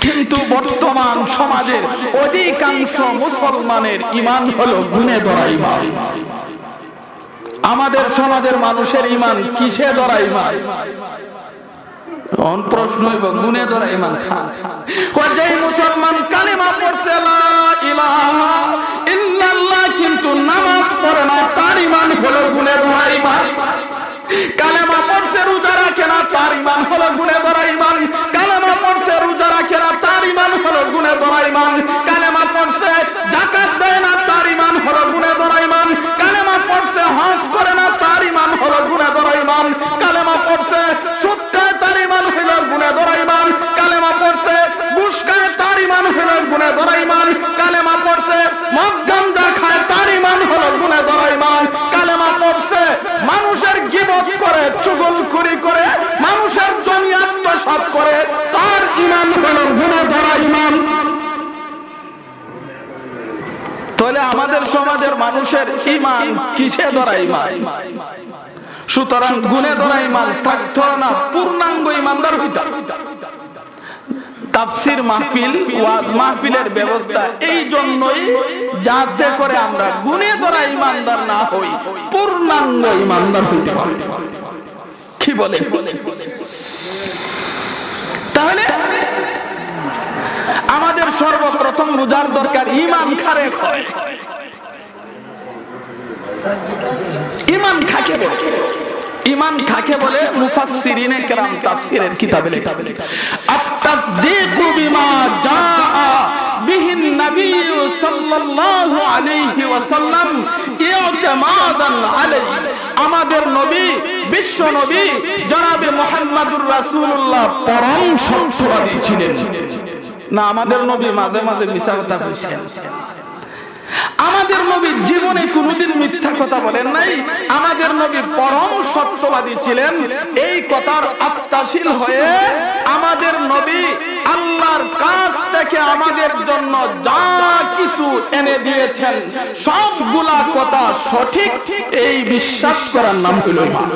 কিন্তু বর্তমান সমাজের অধিকাংশ মুসলমানের ঈমান হলো গুণে ধরা ঈমান। আমাদের সমাজের মানুষের ঈমান কিসে ধরা ঈমান? প্রশ্ন হইব, গুণে ধরা ঈমান। যেই মুসলমান কালিমা পড়ছে লা ইলাহা ইল্লাল্লাহ কিন্তু নামাজ পড়ে না, তার ঈমান হলো গুণে ধরা ঈমান। কালেমা পড়ছে রোজা রাখে না, তার ঈমান হলো গুণে ধরা ঈমান। কালেমা পড়ছে রোজা রাখে না, তার ঈমান হলো গুণে ধরা ঈমান। কালেমা পড়ছে যাকাত দেয় না, তার ঈমান হলো গুণে ধরা ঈমান। কালেমা পড়ছে হজ করে না, তার ঈমান হলো গুণে ধরা ঈমান। কালেমা পড়ছে সুদ খায়, তার ঈমান হলো গুণে ধরা ঈমান। কালেমা পড়ছে ঘুষ খায়, তার ঈমান হলো গুণে ধরা ঈমান। কালেমা পড়ছে মদ গাঁজা খায়, তার ঈমান হলো গুণে ধরা ঈমান। কালেমা পড়ছে মানুষের গীবত করে, চুগলখড়ি করে, মানুষের জমি আত্মসাৎ করে, তার ঈমান হলো গুণে ধরা ঈমান। তাহলে আমাদের সমাজের মানুষের ঈমান কিসে ধরা ঈমান? সুতরাং গুণে ধরা ঈমান থাকতো না, পূর্ণাঙ্গ ঈমানদার হইতা। তাফসীর মাহফিল, ওয়াজ মাহফিলের ব্যবস্থা এই জন্যই, যাতে করে আমরা গুণে ধরা ঈমানদার না হই, পূর্ণাঙ্গ ঈমানদার হইতে পারি। কি বলে? তাহলে আমাদের সর্বপ্রথম বুঝার দরকার ঈমান কারে কয়, ঈমান কাকে বলে? ঈমান কাকে বলে? মুফাসসিরিনে কেরাম তাফসীরের কিতাবে লেখা, আত-তাসদীকু বিমা জাআ বিহিন নবী সাল্লাল্লাহু আলাইহি ওয়াসাল্লাম ইতিমাদান আলাইহি। আমাদের নবী, বিশ্ব নবী জনাবে মুহাম্মদুর রাসূলুল্লাহ পরম সত্যবাদী ছিলেন না? আমাদের নবী মাঝে মাঝে মিথ্যা কথা বলেছেন। আমাদের নবী জীবনে কোনোদিন মিথ্যা কথা বলেন নাই। আমাদের নবী পরম সত্যবাদী ছিলেন। এই কথার আস্থাশীল হয়ে আমাদের নবী আল্লাহর কাছ থেকে আমাদের জন্য যা কিছু এনে দিয়েছেন সবগুলা কথা সঠিক, এই বিশ্বাস করার নাম হলো ঈমান।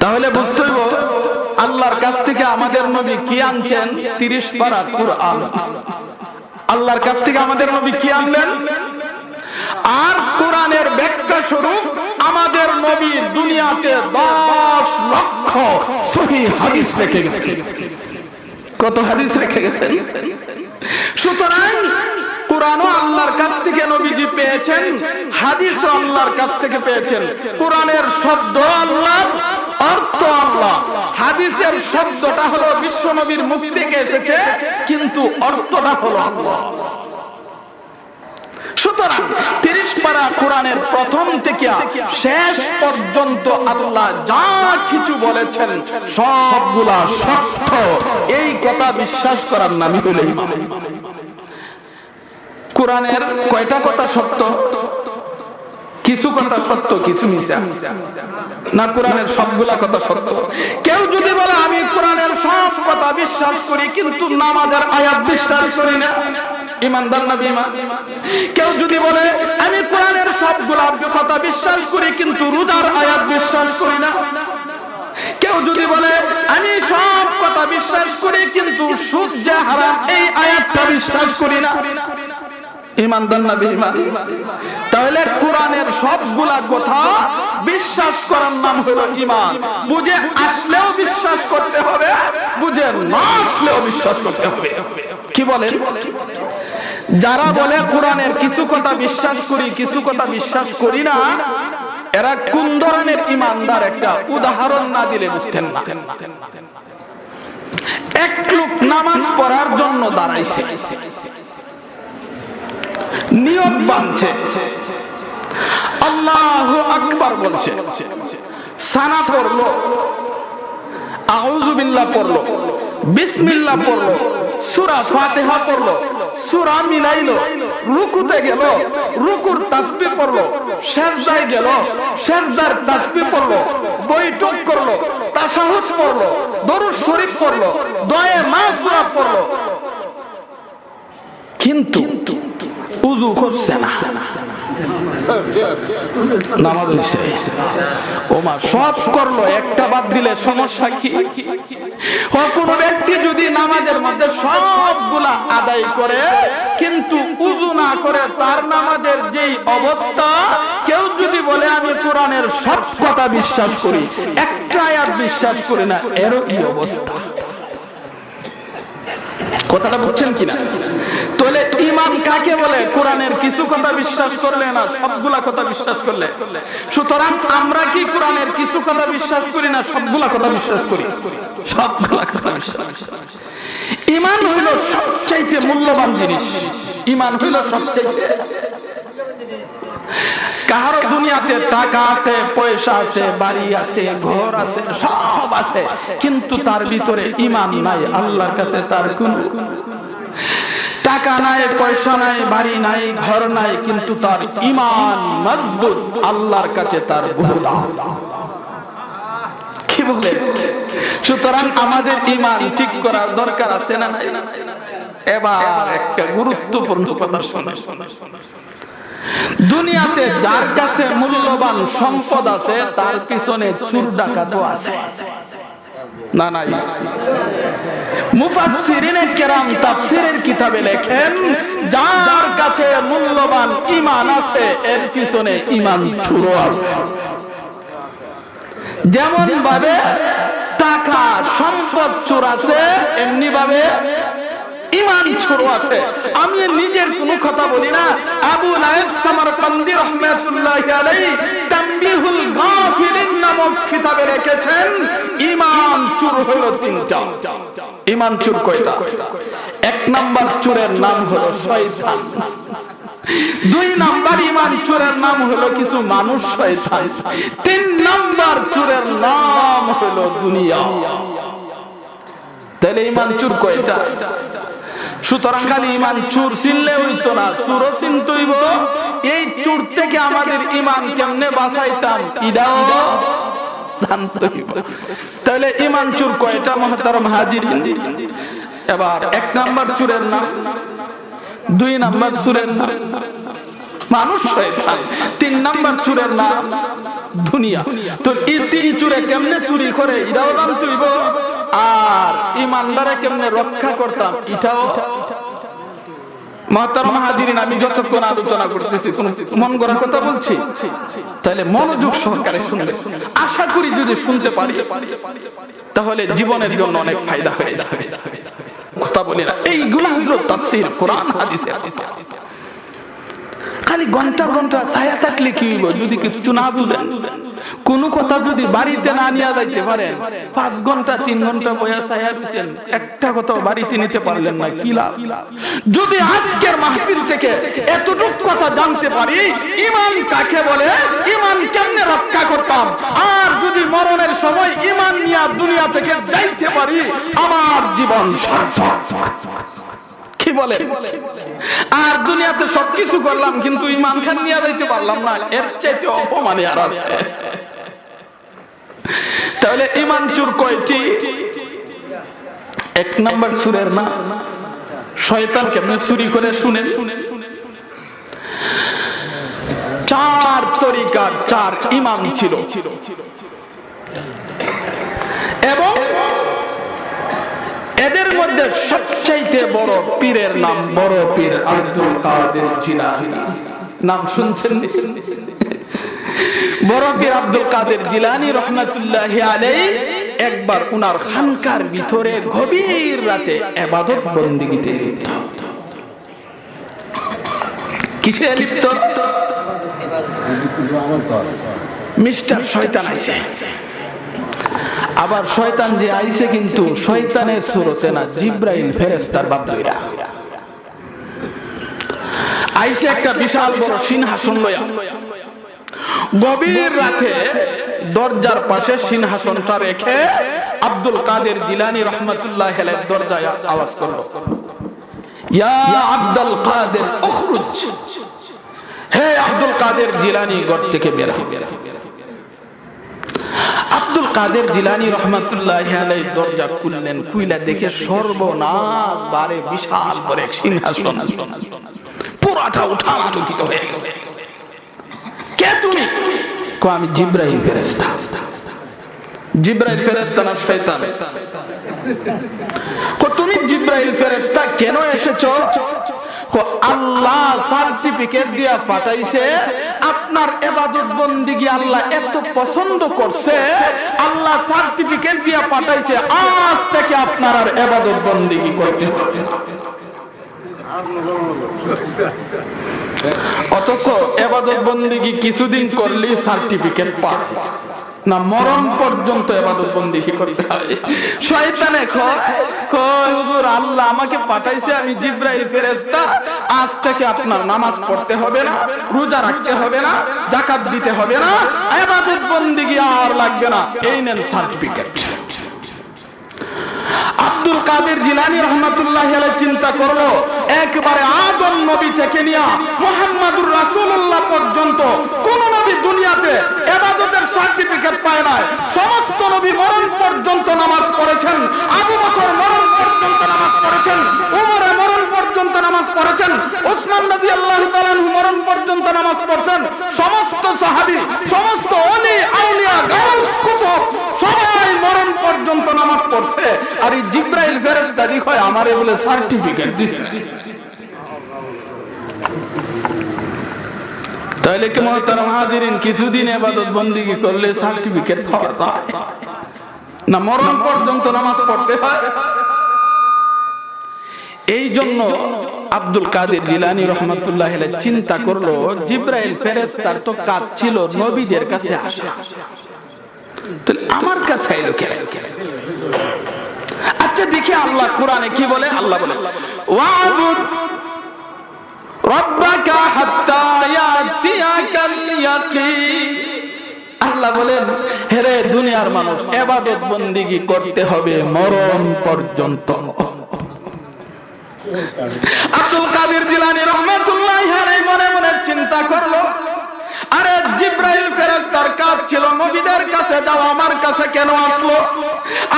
তাহলে বুঝতে হবে আল্লাহর কাছ থেকে আমাদের নবী কি আনছেন? 30 পারা কুরআন। আল্লাহর কাছ থেকে আমাদের নবী কি আনলেন? আর কোরআনের ব্যাখ্যা স্বরূপ আমাদের নবী দুনিয়াতে 10 লক্ষ সহিহ হাদিস রেখে গেছেন। কত হাদিস রেখে গেছেন? সুতরাং কোরআনও আল্লাহর কাছ থেকে নবীজি পেয়েছেন, হাদিসও আল্লাহর কাছ থেকে পেয়েছেন। কোরআনের শব্দ আল্লাহ, অর্থ আল্লাহ। হাদিসের শব্দটা হলো বিশ্ব নবীর মুখ থেকে এসেছে, কিন্তু অর্থটা হলো আল্লাহ। সুতরাং 30 পারা কোরআনের প্রথম থেকে শেষ পর্যন্ত আল্লাহ যা কিছু বলেছেন সবগুলা সত্য। এই কথা বিশ্বাস করার নামই হলো ঈমান। কোরআনের কয়টা কথা সত্য? কিছু কথা সত্য, কিছু মিথ্যা না। কোরআনের সবগুলা কথা সত্য। কেউ যদি বলে আমি কোরআনের সব কথা বিশ্বাস করি কিন্তু নামাজের আয়াত বিশ্বাস করি না, ঈমানদার না বেঈমান? কেউ যদি বলে আমি কোরআনের সবগুলা কথা বিশ্বাস করি কিন্তু রোজার আয়াত বিশ্বাস করি না, কেউ যদি বলে আমি সব কথা বিশ্বাস করি কিন্তু সুদ যে হারাম এই আয়াতটা বিশ্বাস করি না, ঈমানদার না বেঈমান? তাহলে কোরআনের সবগুলা কথা বিশ্বাস করার নাম হলো ঈমান। বুঝে আসলেও বিশ্বাস করতে হবে, বুঝে না আসলেও বিশ্বাস করতে হবে। কি বলে? যারা বলে কোরআনের কিছু কথা বিশ্বাস করি কিছু কথা বিশ্বাস করি না, এরা কোন ধরনের ঈমানদার একটা উদাহরণ না দিলে বুঝতেন না। এক লোক নামাজ পড়ার জন্য দাঁড়াইছে, নিয়ত বাঁধছে, আল্লাহু আকবার বলছে, সানা পড়লো, আউযু বিল্লাহ পড়লো, বিসমিল্লাহ পড়লো, সূরা ফাতিহা পড়লো, সূরা মিলাইলো, রুকুতে গেল, রুকুর তাসবিহ পড়লো, সিজদায় গেল, সিজদার তাসবিহ পড়লো, বৈঠক করলো, তাশাহুদ পড়লো, দরুদ শরীফ পড়লো, দোয়া মাসুরা পড়লো, কিন্তু উযু করছে না, নামাজ হইছে। ওমা সব করলো, একটা বাদ দিলে সমস্যা কি? কোন ব্যক্তি যদি নামাজের মধ্যে সবগুলা আদায় করে কিন্তু উযু না করে, তার নামাজের যেই অবস্থা, কেউ যদি বলে আমি কোরআনের সব কথা বিশ্বাস করি একটা আয়াত বিশ্বাস করি না, এরও কি অবস্থা? কথাটা বুঝছেন কিনা? তাহলে ঈমান কাকে বলে? কোরআনের কিছু কথা বিশ্বাস করলে না, সবগুলা কথা বিশ্বাস করলে। সুতরাং আমরা কি কোরআনের কিছু কথা বিশ্বাস করি না, সবগুলা কথা বিশ্বাস করি? সবগুলা কথা বিশ্বাস। ঈমান হইল সবচাইতে মূল্যবান জিনিস। ঈমান হইল সবচাইতে। কারো দুনিয়াতে টাকা আছে, পয়সা আছে, বাড়ি আছে, ঘর আছে, সব আছে, কিন্তু তার ভিতরে ঈমান নাই। আল্লাহর কাছে তার কোনো টাকা নাই, পয়সা নাই, বাড়ি নাই, ঘর নাই, কিন্তু তার ঈমান মজবুত। আল্লাহর কাছে তার বহু দাম। কি বলে? সুতরাং আমাদের ঈমান ঠিক করার দরকার আছে না নাই? এবার একটা গুরুত্বপূর্ণ কথা শোনা। দুনিয়াতে যার কাছে মূল্যবান সম্পদ আছে তার পিছনে চোর ডাকাতও আছে, না নাই? মুফাসসিরিনে কেরাম তাফসীরের কিতাবে লেখেন, যার কাছে মূল্যবান ঈমান আছে এর পিছনে ঈমান চোরও আছে। যেমন ভাবে টাকা সম্পদ চোর আছে, এমনি ভাবে ঈমান চোর আছে। আমি নিজের কোনো কথা বলি না। আবু নাঈম সামারকান্দি রাহমাতুল্লাহি আলাইহি তানবিহুল গাফিলিন নামক কিতাবে লিখেছেন, ঈমান চোর হলো তিনটা। ঈমান চোর কয়টা? এক নাম্বার চোরের নাম হলো শয়তান, দুই নাম্বার ঈমান চোরের নাম হলো কিছু মানুষ শয়তান, তিন নাম্বার চোরের নাম হলো দুনিয়া। তাহলে ঈমান চোর কয়টা? সুতরাং খালি ঈমান চোর চিনলে হইতো না, চোরও চিনতে হইব। এই চোর থেকে আমাদের ঈমান কেমনে বাঁচাইতাম এটাও জানতে হইব। তাহলে ঈমান চোর কয়টা মুহতারাম হাজিরিন? এবার এক নাম্বার চোরের নাম, দুই নাম্বার চোরের নাম মানুষ শয়তান, তিন নাম্বার চোরের নাম দুনিয়া। তো এই তিন চোরে কেমনে চুরি করে এটাও জানতে হইব, আর ঈমানদারে কেমনে রক্ষা করতাম এটাও। মুহতারাম হাজিরিন, আমি যতক্ষণ আলোচনা করতেছি কোন মন গড়া কথা বলছি, তাহলে মনোযোগ সহকারে শুনবে। আশা করি যদি শুনতে পারি তাহলে জীবনের জন্য অনেক ফায়দা হয়ে যাবে। কথা বলি না, এইগুলা হলো তাফসীর কোরআন হাদিসের কথা। খালি ঘন্টা ঘন্টা ছায়া থাকলে কি হইব যদি কিছু না বুঝেন? কোন কথা যদি বাড়িতে না নিয়ে যাইতে পারেন, 5 ঘন্টা 3 ঘন্টা বয়া ছায়া দিচ্ছেন, একটা কথাও বাড়িতে নিতে পারলেন না, কি লাভ? যদি আজকের মাহফিল থেকে এতটুকু কথা জানতে পারি ঈমান কাকে বলে, ঈমান কেমনে রক্ষা করতাম, আর যদি মরণের সময় ঈমান নিয়ে দুনিয়া থেকে যাইতে পারি, আমার জীবন সার্থক। কি বলে? আর দুনিয়াতে সবকিছু করলাম কিন্তু ঈমান খান নিয়ে যাইতে পারলাম না, এর চাইতে অপমানে আর আছে? তাহলে ঈমান চুর কয়টি? 1 নাম্বার চুরের না, শয়তান কেমনে চুরি করে শুনেন। 4 তরিকার 4 ইমাম ছিল, এবং এদের মধ্যে সবচাইতে বড় পীরের নাম বড় পীর আব্দুল কাদের জিলানী। নাম শুনছেন? বড় পীর আব্দুল কাদের জিলানী রহমাতুল্লাহি আলাইহি একবার উনার খানকার ভিতরে গভীর রাতে ইবাদত বন্দেগীতে লিপ্ত। কিসে লিপ্ত? মিস্টার শয়তান আইছে। আবার শয়তান যে আইছে কিন্তু শয়তানের সুরতে না, জিব্রাইল ফেরেশতার বাপ দইরা আইছে একটা বিশাল বড় সিংহাসন লয়া। গভীর রাতে দরজার পাশে সিংহাসনটা রেখে আব্দুল কাদের জিলানী রাহমাতুল্লাহি আলাইহি দরজায় আওয়াজ করলো, ইয়া আব্দুল কাদের উখরুজ, হে আব্দুল কাদের জিলানী ঘর থেকে বের হও। আব্দুল কাদের জিলানী রাহমাতুল্লাহি আলাইহি দরজা খুললেন, খুইলা দেখে সর্বনাশ, বারে বিশাল বড় এক সিংহাসন, পুরাটা উঠান্তকিত হয়ে গেছে। কে তুমি? কো আমি জিব্রাইল ফেরেশতা। জিব্রাইল ফেরেশতা না শয়তান? কো তুমি জিব্রাইল ফেরেশতা, কেন এসেছো? কো আল্লাহ সার্টিফিকেট দিয়া পাঠাইছে, আপনার ইবাদত বন্দেগী আল্লাহ এত পছন্দ করছে, আল্লাহ সার্টিফিকেট দিয়া পাঠাইছে আজ থেকে আপনার আর ইবাদত বন্দেগী করতে হবে না। অথচ ইবাদত বন্দেগী কিছুদিন করলেই সার্টিফিকেট পায় না, মরণ পর্যন্ত ইবাদত বন্দেগী করতে হয়। শয়তানে কয় হুজুর আল্লাহ আমাকে পাঠাইছে, আমি জিব্রাইল ফেরেশতা, আজ থেকে আপনার নামাজ পড়তে হবে না, রোজা রাখতে হবে না, যাকাত দিতে হবে না, ইবাদত বন্দেগী আর লাগবে না, এই নেন সার্টিফিকেট। আব্দুল কাদের জিলানী রাহমাতুল্লাহি আলাইহি চিন্তা করলো, একবারে আদম নবী থেকে নিয়া মুহাম্মদুর রাসূলুল্লাহ পর্যন্ত কোন নবী দুনিয়াতে ইবাদতের সার্টিফিকেট পায় নাই। সমস্ত নবী মরণ পর্যন্ত নামাজ পড়েছেন, আবু বকর মরণ পর্যন্ত নামাজ পড়েছেন, ওমর মরণ পর্যন্ত নামাজ পড়েছেন, ওসমান রাদিয়াল্লাহু তাআলা মরণ পর্যন্ত নামাজ পড়েন, সমস্ত সাহাবী, সমস্ত ওলি আউলিয়া গাউস কুতুব সবাই মরণ পর্যন্ত নামাজ পড়ছে, আর এই জিব্রাইল ফেরেশতা দেখয় আমারে বলে সার্টিফিকেট দিছে। তাহলে কি মুহতারাম হাজিরিন, কিছুদিন ইবাদত বন্দেগী করলে সার্টিফিকেট পাওয়া যায় না, মরণ পর্যন্ত নামাজ পড়তে হয়? এই জন্য আব্দুল কাদের জিলানী রাহমাতুল্লাহি আলাইহি চিন্তা করলো, জিব্রাইল ফেরেশতার তো কাজ ছিল নবীদের কাছে আসা, তাহলে আমার কাছে আইলো কেন? আচ্ছা দেখি আল্লাহ কোরআনে কি বলে। আল্লাহ বলে ওয়াবুদ রাব্বাকা হাত্তা ইয়াতিয়াকাল ইয়াকিন। আল্লাহ বলেন, হে রে দুনিয়ার মানুষ, ইবাদত বন্দেগী করতে হবে মরণ পর্যন্ত। আব্দুল কাদের জিলানী রাহমাতুল্লাহি আলাইহি মনে মনে চিন্তা করলো, আরে জিব্রাইল ফেরেশতার কাজ ছিল নবীদের কাছে যাওয়া, আমার কাছে কেন আসলো?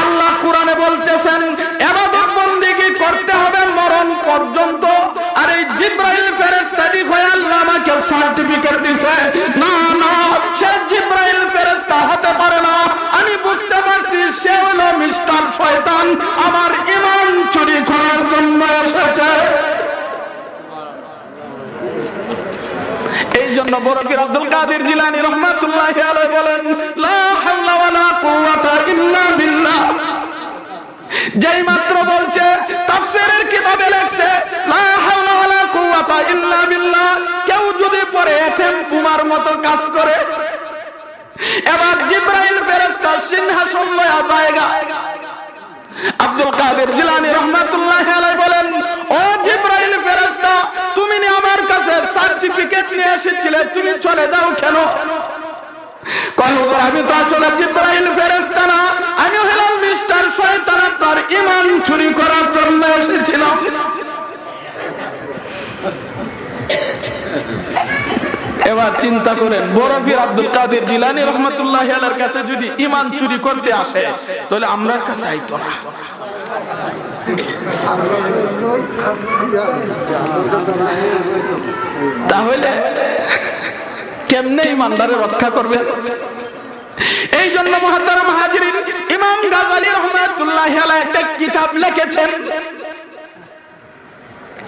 আল্লাহ কোরআনে বলতেছেন ইবাদত বন্দেগী করতে হবে মরণ পর্যন্ত, আর এই জিব্রাইল ফেরেশতা দিকে আল্লাহ আমাকে সার্টিফিকেট দিয়েছে। না না, সে জিব্রাইল ফেরেশতা হতে পারে না। আমি বুঝতে পারছি সে হলো মিস্টার শয়তান, আমার ঈমান চুরি করার জন্য এসেছে। এই জন্য বড় পীর আব্দুল কাদের জিলানী রাহমাতুল্লাহি আলাইহি বলেন, লা হাওলা ওয়ালা কুওয়াতা ইল্লা বিল্লাহ। যেই মাত্র বলছে, তাফসীরের কিতাবে লেখছে, লা হাওলা ওয়ালা কুওয়াতা ইল্লা বিল্লাহ, কেউ যদি পরে এতেম বোমার মতো কাজ করে, এবার জিবরাইল ফেরেশতা সিংহাসন লয়া জায়গা। আব্দুল কাদের জিলানী রাহমাতুল্লাহি আলাইহি বলেন, ও জিবরাইল ফেরেশতা, তুমি নি আমার কাছে সার্টিফিকেট নিয়ে এসেছিলে, তুমি চলে যাও কেন? আমি তো আসলে জিবরাইল ফেরেশতা না, আমি হলাম মিস্টার শয়তান, আপনার ঈমান চুরি করার জন্য এসেছিলাম। এবার চিন্তা করেন, বড় পীর আব্দুল কাদের জিলানী রাহমাতুল্লাহি আলাইহির কাছে যদি ঈমান চুরি করতে আসে, তাহলে আমরা কাছে আইতো না। তাহলে কেমনে ঈমানদারে রক্ষা করবে? এই জন্য মুহতারাম হাজিরিন, ইমাম গাজ্জালী রাহমাতুল্লাহি আলাইহি একটা কিতাব লিখেছেন।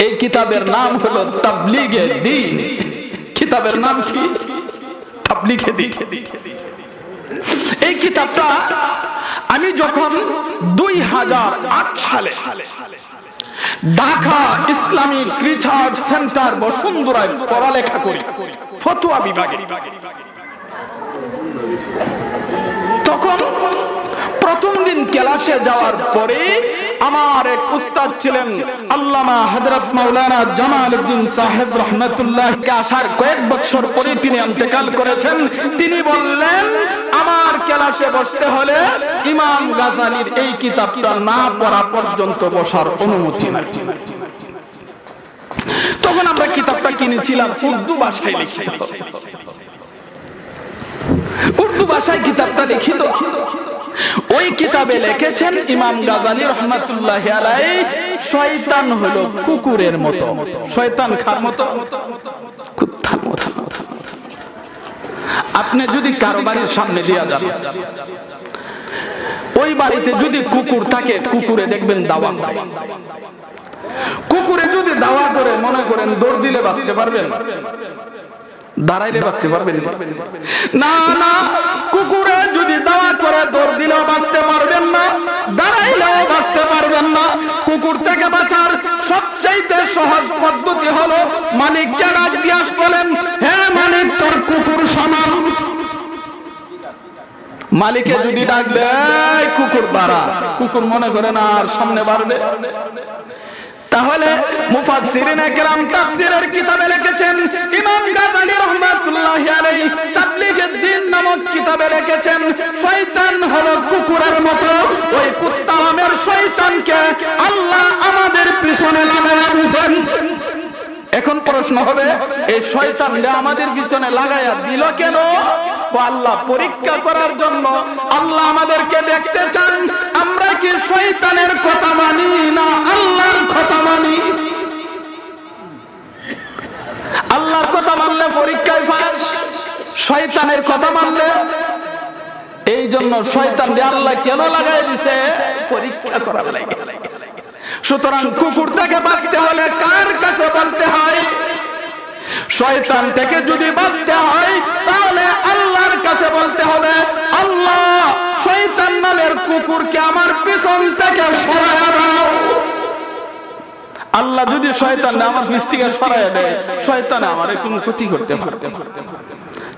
এই কিতাবের নাম হলো তাবলীগে দ্বীন। কিতাবের নাম কি? তাবলীগে দ্বীন। এই কিতাবটা আমি যখন 2008 সালে ঢাকা ইসলামিক রিসার্চ সেন্টার বসুন্ধরায় পড়ালেখা করি ফতোয়া বিভাগে, তখন প্রথম দিন ক্লাসে যাওয়ার পরে আমার এক উস্তাদ ছিলেন আল্লামা হযরত মাওলানা জামালউদ্দিন সাহেব রাহমাতুল্লাহ কে আসার কয়েক বছর পরে তিনি ইন্তেকাল করেছেন। তিনি বললেন, আমার ক্লাসে বসতে হলে ইমাম গাজ্জালীর এই কিতাবটা না পড়া পর্যন্ত বসার অনুমতি নাই। তখন আমরা কিতাবটা কিনেছিলাম উর্দু ভাষায় লিখিত। উর্দু ভাষায় কিতাবটা লিখিত। ওই কিতাবে লিখেছেন ইমাম গাজ্জালী রাহমাতুল্লাহি আলাইহি, শয়তান হলো কুকুরের মতো। শয়তান কার মতো? কুত্তার মতো। আপনি যদি কারো বাড়ির সামনে দিয়া যান, ওই বাড়িতে যদি কুকুর থাকে, কুকুরে দেখবেন দাওয়া করে। কুকুরে যদি দাওয়া করে, মনে করেন দৌড় দিলে বাঁচতে পারবেন? দাঁড়াইলে বাঁচতে পারবেন না? না, কুকুরে যদি দাওয়া করে দৌড় দিলেও বাঁচতে পারবেন না, দাঁড়াইলেও বাঁচতে পারবেন না। কুকুর থেকে বাঁচার সবচাইতে সহজ পদ্ধতি হলো মালিককে ডাক দিয়া বলেন, হে মালিক, তোর কুকুর সমান। মালিকে যদি ডাক দেয়, কুকুর দাঁড়া, কুকুর মনে করেন আর সামনে বাড়বে। তাহলে মুফাসসিরিনে কেরাম তাফসীরের কিতাবে লিখেছেন, ইমাম গাজ্জালী রাহমাতুল্লাহি আলাইহি তাবলীগে দ্বীন নামক কিতাবে লিখেছেন, শয়তান হলো কুকুরের মতো। ওই কুত্তা নামের শয়তানকে আল্লাহ আমাদের পিছনে লাগায়া দিয়েছেন। এখন প্রশ্ন হবে, এই শয়তানটা আমাদের পিছনে লাগায়া দিল কেন? আল্লাহ পরীক্ষা করার জন্য। আল্লাহ আমাদেরকে দেখতে চান আমরা কি শয়তানের কথা মানি না আল্লাহর কথা মানি। আল্লাহর কথা মানলে পরীক্ষায় পাস, শয়তানের কথা মানলে। এই জন্য শয়তানকে আল্লাহ কেন লাগাই দিছে? পরীক্ষা করার লাগে। সুতরাং কুকুর থেকে বাঁচতে হলে কার কাছে বলতে হয়? শয়তান থেকে যদি বাঁচতে হয় তাহলে আল্লাহর কাছে বলতে হবে, আল্লাহ শয়তান নামের কুকুরকে আমার পিছন থেকে সরায়া দাও। আল্লাহ যদি শয়তান আমার পিছ থেকে সরায়া দেয়, শয়তান আমার কোনো ক্ষতি করতে পারবে না।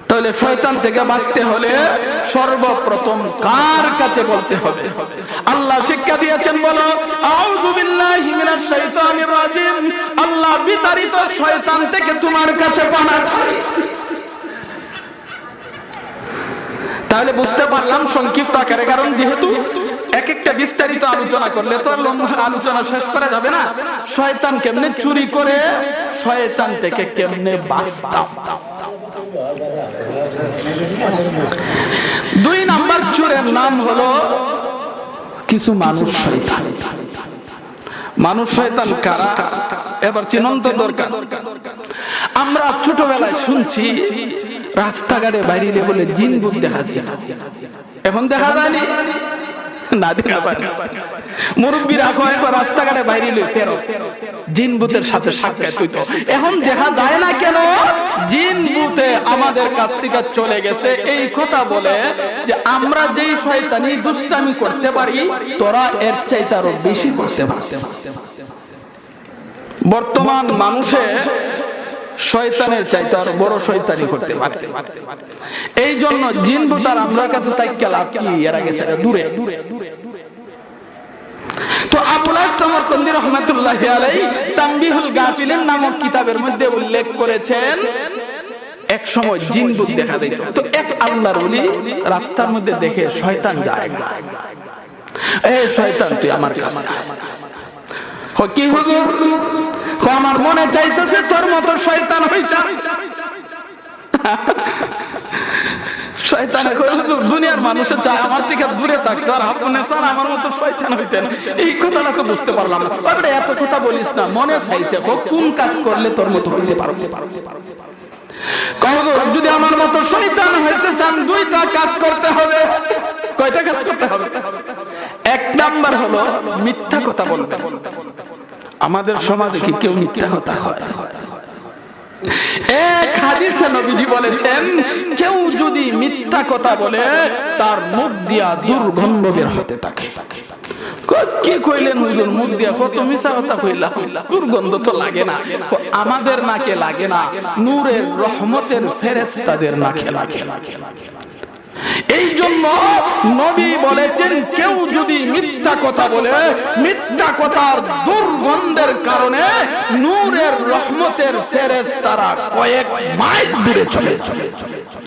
তাহলে শয়তান থেকে বাঁচতে হলে সর্বপ্রথম কার কাছে বলতে হবে? আল্লাহ শিক্ষা দিয়েছেন, বলো আউযু বিল্লাহি মিনাশ শাইতানির রাজিম। আল্লাহ বিতাড়িত শয়তান থেকে তোমার কাছে পানা চাই। তাহলে বুঝতে পারলাম সংক্ষিপ্ত আকারে, কারণ যেহেতু এক একটা বিস্তারিত আলোচনা করলে তো আলোচনা শেষ করা যাবে না। শয়তান কেমনে চুরি করে, শয়তান থেকে কেমনে বাঁচতাম। 2 নাম্বার চোরের নাম হলো কিছু মানুষ শয়তান। মানুষ শয়তান কারা? এবার চিনন্ত দরকার। আমরা ছোটবেলায় শুনছি রাস্তাঘাটে বাইরে বলে জিন ভূত দেখা যায়। এখন দেখা যায়নি না, দেখা যায় না। মুরব্বীরা কয় রাস্তাঘাটে বাইরে ফেরত জিন ভূতের সাথে সাক্ষাৎ হইতো। এখন দেখা যায় না কেন? জিন ভূতে আমাদের কাছ থেকে চলে গেছে এই কথা বলে যে আমরা যেই শয়তানি দুষ্টামি করতে পারি তোরা এর চাইতে আরো বেশি করতে পারছিস। বর্তমান মানুষে শয়তানের চাইতে আরো বড় শয়তানি করতে পারে। এই জন্য জিন ভূত আর আমরা কাছে তাইক্কা লাভ কি, এরা গেছে দূরে। তো আবুল হাসান সামারকান্দি রাহমাতুল্লাহি আলাইহি তানবিহুল গাফিলিন নামক কিতাবের মধ্যে উল্লেখ করেছেন এক সময় জিন ভূত দেখা দিত। তো এক আল্লাহর ওলি রাস্তার মধ্যে দেখে শয়তান যায়, এই শয়তান তুই আমার কাছে আয়। কি হুজুর, আমার মনে চাইতেছে তোর মতো শয়তান হইতাম। শয়তানে কয় হুজুর দুনিয়ার মানুষে চায় আমার থেকে দূরে থাকতে, আর আপনি চান আমার মতো শয়তান হইতেন। এই কথাটা তো বুঝতে পারলাম না। তবে এত কথা বলিস না, মনে চাইছে কোন কাজ করলে তোর মতো হইতে পারবো। যদি আমার মতো শয়তান হইতে চান দুইটা কাজ করতে হবে। কয়টা কাজ করতে হবে? এক নাম্বার হলো মিথ্যা কথা বলতে। আমাদের সমাজে কি কেউ মিথ্যা কথা হয়? এক হাদিসে নবীজি বলেছেন কেউ যদি মিথ্যা কথা বলে তার মুখ দিয়া দুর্গন্ধ বের হতে থাকে। কি কইলেন হুজুর, মুখ দিয়া কত মিছা কথা কইলাম, দুর্গন্ধ তো লাগে না। আমাদের নাকে লাগে না, নূরের রহমতের ফেরেশতাদের নাকে লাগে। এই জন্য নবী বলেছেন কেউ যদি মিথ্যা কথা বলে, মিথ্যা কথার দুর্গন্ধের কারণে নূরের রহমতের ফেরেশতারা কয়েক মাইল দূরে চলে।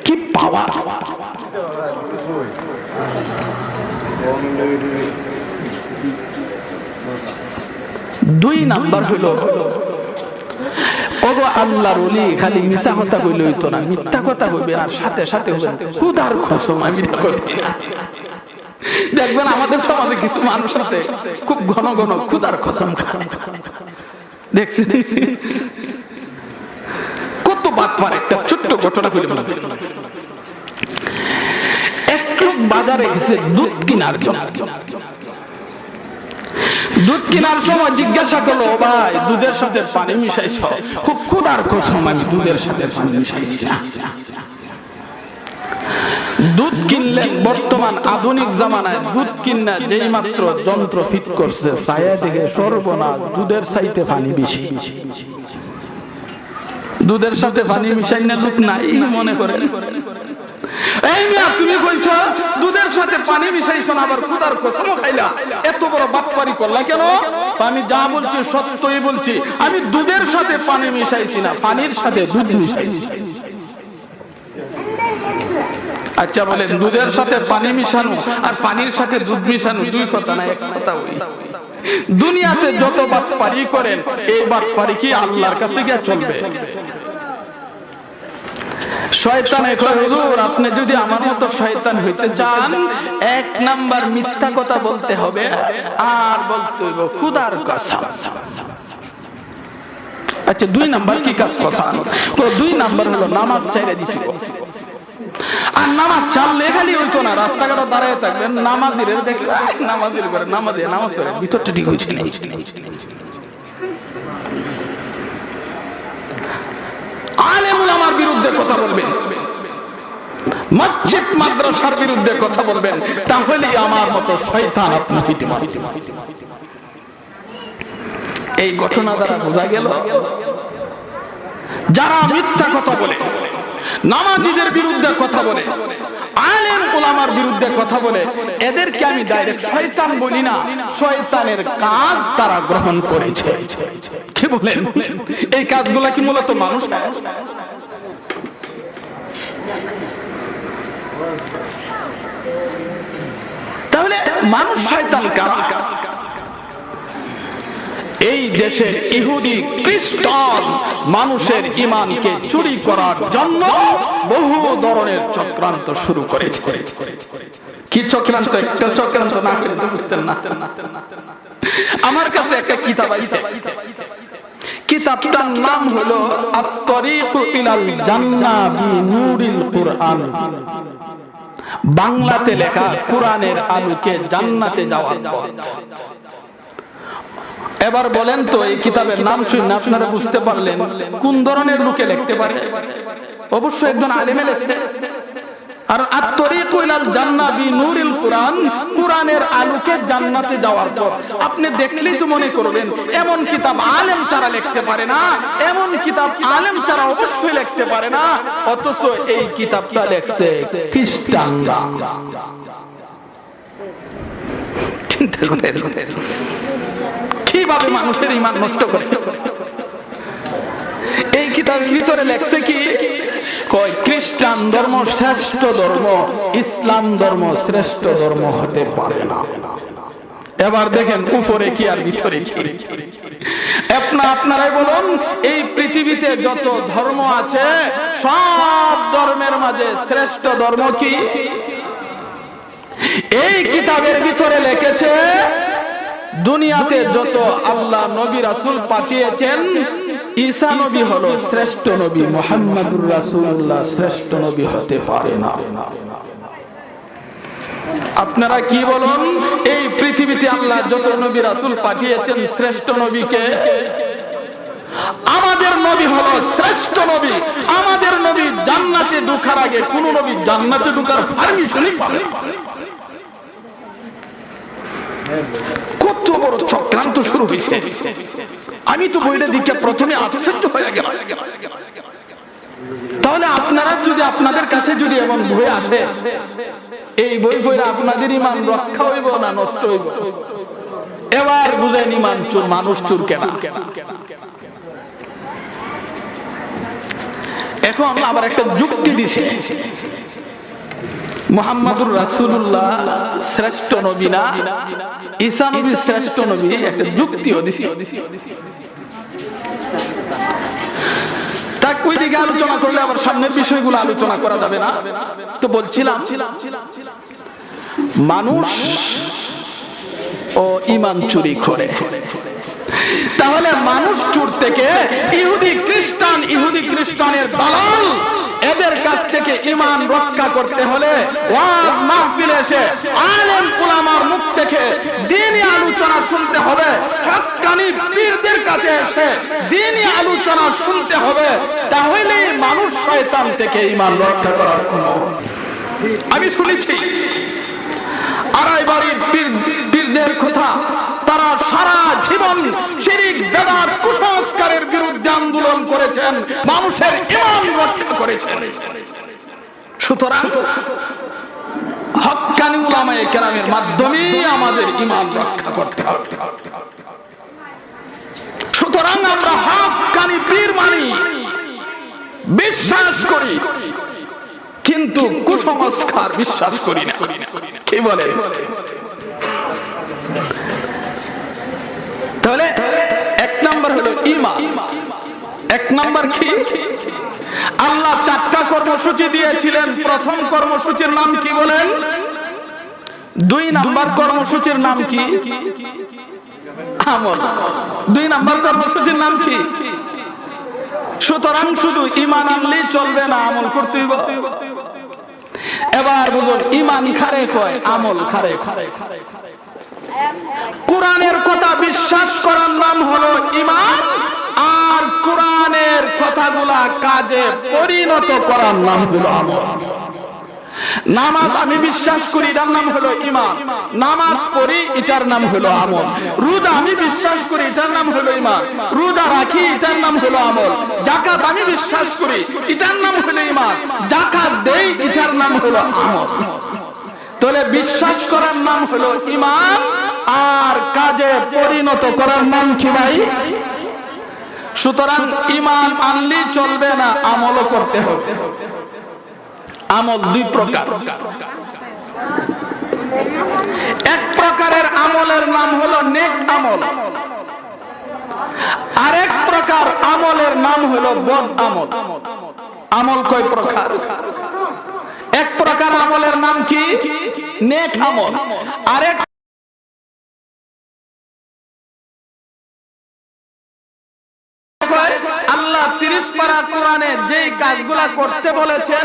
কি পাওয়ার! দুই নাম্বার হলো ওগো আল্লাহর ওলি খালি মিছা কথা কইলে হইতো না, মিথ্যা কথা হইবে আর সাথে সাথে হবে খুদার কসম আমি করছি না। দেখবেন আমাদের সমাজে কিছু মানুষ আছে খুব ঘন ঘন খুদার কসম খায়। দেখছেন কত বাটপার! একটা ছোট্ট ঘটনা কইলে বুঝবেন। এক লোক বাজারে গেছে দুধ কেনার জন্য। দুধ কেনার সময় জিজ্ঞাসা করলো, ভাই দুধের সাথে পানি মিশাইছ? খুব খুদার কসম আমি দুধের সাথে পানি মিশাইছি না। দুধ কিনলেন। বর্তমান আধুনিক জামানায় দুধ কিনা যেই মাত্র যন্ত্র ফিট করছে ছায়া থেকে সর্বনাশ, দুধের চাইতে পানি বেশি। দুধের সাথে পানি মিশাই না লোক নাই মনে করেন। এই মিয়া তুমি কইছ দুধের সাথে পানি মিশাইছ না, আবার খুদার কসম খাইলা, এত বড় বাটপারি করলা কেন? আমি যা বলছি সত্যই বলছি, আমি দুধের সাথে পানি মিশাইছি না, পানির সাথে দুধ মিশাইছি। আচ্ছা বলেন দুধের সাথে পানি মিশানো আর পানির সাথে দুধ মিশানো দুই কথা না এক কথা? ওই দুনিয়াতে যত বাটপারি করেন এই বাটপারি কি আল্লাহর কাছে গিয়ে চলবে? শয়তানে কয় হুজুর আপনি যদি আমার মতো শয়তান হইতে চান এক নাম্বার মিথ্যা কথা বলতে হবে আর বলতে হইব খুদার কসম। আচ্ছা দুই নাম্বার কি কাজ কসান? তো দুই নাম্বার হলো নামাজ ছাইড়া দিতে হবে। আর নামাজ চাললে খালি হইতো না, রাস্তাঘাটে দাঁড়ায় থাকবেন নামাজিদের দেখলে নামাজির করে নামাজ পড়ে ভিতরটা ঠিক হইছে না। আলেম উলামার বিরুদ্ধে কথা বলবেন, মসজিদ মাদ্রাসার বিরুদ্ধে কথা বলবেন, তাহলেই আমার মতো শয়তান আপনি হইতে পারবেন। এই ঘটনা দ্বারা বোঝা গেল যারা মিথ্যা কথা বলে, নামাজীদের বিরুদ্ধে কথা বলে, আলেম উলামার বিরুদ্ধে কথা বলে, এদেরকে আমি ডাইরেক্ট শয়তান বলি না, শয়তানের কাজ তারা গ্রহণ করেছে। কি বলেন? এই কাজগুলা কি মূলত মানুষ? তাহলে মানুষ শয়তান কারা? এই দেশের ইহুদি খ্রিস্টান মানুষের ঈমানকে চুরি করার জন্য বহু ধরনের চক্রান্ত শুরু করেছে। কি চক্রান্ত? একটা চক্রান্ত না করে তো বুঝতেন না। আমার কাছে একটা কিতাব আছে, কিতাবটার নাম হলো আত-তরিকু ইলাল জান্নাহ বিনুরিল কুরআন। বাংলাতে লেখা কোরআনের আলোকে জান্নাতে যাওয়ার পথ। এবার বলেন তো এই কিতাবের নাম শুনে আপনারা বুঝতে পারলেন কোন ধরনের লোকে লিখতে পারে? অবশ্যই একজন আলেমে লেখে। আর আত-তরিকু ইলাল জান্নাহ বিনূরিল কুরআন, কুরআনের আলোকে জান্নাতে যাওয়ার পথ। আপনি দেখলেই তো মনে করবেন এমন কিতাব আলেম ছাড়া লিখতে পারে না, এমন কিতাব আলেম ছাড়া অবশ্যই লিখতে পারে না, অথচ এই কিতাবটা লেখছে খ্রিস্টানরা। চিন্তা করেন কিভাবে মানুষের ঈমান নষ্ট করে। এই কিতাবের ভিতরে লেখছে কি, কয় খ্রিস্টান ধর্ম শ্রেষ্ঠ ধর্ম, ইসলাম ধর্ম শ্রেষ্ঠ ধর্ম হতে পারে না। এবার দেখেন উপরে কি আর ভিতরে কি। আপনারাই বলুন, এই পৃথিবীতে যত ধর্ম আছে সব ধর্মের মাঝে শ্রেষ্ঠ ধর্ম কি? এই কিতাবের ভিতরে লিখেছে দুনিয়াতে যত আল্লাহ নবী রাসূল পাঠিয়েছেন, ঈসা নবী হলো শ্রেষ্ঠ নবী, মুহাম্মদুর রাসূলুল্লাহ শ্রেষ্ঠ নবী হতে পারে না। আপনারা কি বলুন, এই পৃথিবীতে আল্লাহ যত নবী রাসূল পাঠিয়েছেন শ্রেষ্ঠ নবীকে? আমাদের নবী হলো শ্রেষ্ঠ নবী। আমাদের নবী জান্নাতে ঢোকার আগে কোন নবী জান্নাতে ঢোকার পারমিশনই পাবে না। কত বড় চক্রান্ত শুরু হয়েছে। আমি তো বইটা দিকে প্রথমে আশ্চর্য হয়ে গেলাম। তাহলে আপনারা যদি আপনাদের কাছে যদি এমন বই আসে, এই বই পড়ে আপনাদের ঈমান রক্ষা হইব না নষ্ট হইব? এবার বুঝেন ঈমান চোর, মানুষ চোর কেনা। এখন আবার একটা যুক্তি দিছে, মুহাম্মদুর রাসূলুল্লাহ শ্রেষ্ঠ নবী না, ঈসা নবী শ্রেষ্ঠ নবী, একটা যুক্তিও দিছে। তাই ওই দিকে আলোচনা করলে আবার সামনের বিষয়গুলো আলোচনা করা যাবে না। তো বলছিলাম মানুষ ও ঈমান চুরি করে। তাহলে মানুষ চোর থেকে ইহুদি খ্রিস্টানের দালাল, এদের কাছ থেকে ঈমান রক্ষা করতে হলে ওয়াজ মাহফিলে এসে আলেম উলামার মুখ থেকে দ্বীনি আলোচনা শুনতে হবে, হক্কানি পীরদের কাছে এসে দ্বীনি আলোচনা শুনতে হবে। তাহলে মানুষ শয়তান থেকে ঈমান রক্ষা করার। আমি শুনেছি আড়াই বাড়ির পীরদের কথা, তারা সারা জীবন শিরক বেদাত কুসংস্কারের বিরুদ্ধে আন্দোলন করেছেন, মানুষের ঈমান রক্ষা করেছেন। সুতরাং হক্কানি উলামায়ে কেরামের মাধ্যমে আমাদের ঈমান রক্ষা করতে হবে। সুতরাং আমরা হক্কানি পীর মানি, বিশ্বাস করি, কিন্তু কুসংস্কার বিশ্বাস করি না। কি বলে? তাহলে এক নাম্বার হলো ঈমান। এক নাম্বার কি? আল্লাহ 4টা কর্মসূচি দিয়েছিলেন। প্রথম কর্মসূচির নাম কি বলেন? 2 নাম্বার কর্মসূচির নাম কি? আমল। 2 নাম্বার কর্মসূচির নাম কি? সুতরাং শুধু ঈমান আনলেই চলবে না, আমল করতে হবে। এবার বুঝুন, ঈমান খারে কয়, আমল খারে। কোরআনের কথা বিশ্বাস করার নাম হলো ঈমান, আর কোরআনের কথাগুলা কাজে পরিণত করার নাম হলো আমল। নামাজ আমি বিশ্বাস করি, এটার নাম হলো ঈমান। নামাজ পড়ি, এটার নাম হলো আমল। রোজা আমি বিশ্বাস করি, এটার নাম হলো ঈমান। রোজা রাখি, এটার নাম হলো আমল। যাকাত আমি বিশ্বাস করি, এটার নাম হলো ঈমান। যাকাত দেই, এটার নাম হলো আমল। তাহলে বিশ্বাস করার নাম হলো ঈমান, আর কাজে পরিণত করার নাম কি ভাই? সুতরাং ঈমান আনলে চলবে না, আমলও করতে হবে। আমল 2 প্রকার। এক প্রকারের আমলের নাম হলো নেক আমল, আরেক প্রকার আমলের নাম হলো বদ আমল। আমল কয় প্রকার? এক প্রকার আমলের নাম কি? নেক আমল। আরেক আল্লাহ 30 পারা কোরআনে যেই কাজগুলা করতে বলেছেন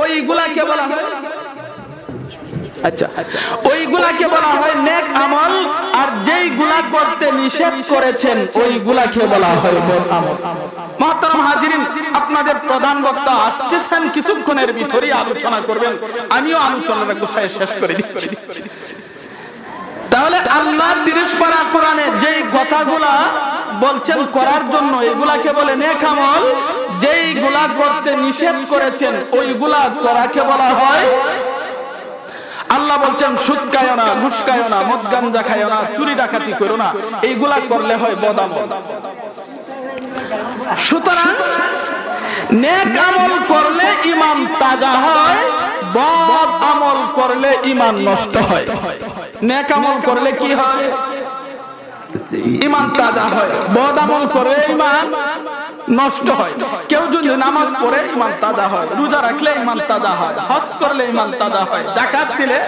ওইগুলাকে বলা হয়, ওইগুলাকে বলা হয় নেক আমল। আর যেইগুলা করতে নিষেধ করেছেন ওইগুলাকে বলা হয় বদ আমল। মুহতারাম হাজিরিন, আপনাদের প্রধান বক্তা আসছেন, কিছুক্ষণের ভিতরেই আলোচনা করবেন, আমিও আলোচনাটা গুছায় শেষ করে দিচ্ছি। তাহলে আল্লাহ 30 পারা কোরআনে যেই কথাগুলা বলছেন করার জন্য, এগুলাকে বলে নেক আমল। যেইগুলা করতে নিষেধ করেছেন ওইগুলা করাকে বলা হয়। আল্লাহ বলছেন সুদ খায়ও না, ঘুষ খায়ও না, মদ গাঞ্জা খায়ও না, চুরি ডাকাতি করো না, এইগুলা করলে হয় বদ আমল। সুতরাং নেক আমল করলে ঈমান তাজা হয়, বদ আমল করলে ঈমান নষ্ট হয়। নেক আমল করলে কি হয়? ঈমান তাজা হয়। বদ আমল করলে ঈমান নষ্ট হয়। কেউ যদি নামাজ পড়ে ঈমান তাজা হয়, রোজা রাখলে ঈমান তাজা হয়, হজ করলে ঈমান তাজা হয়, যাকাত দিলে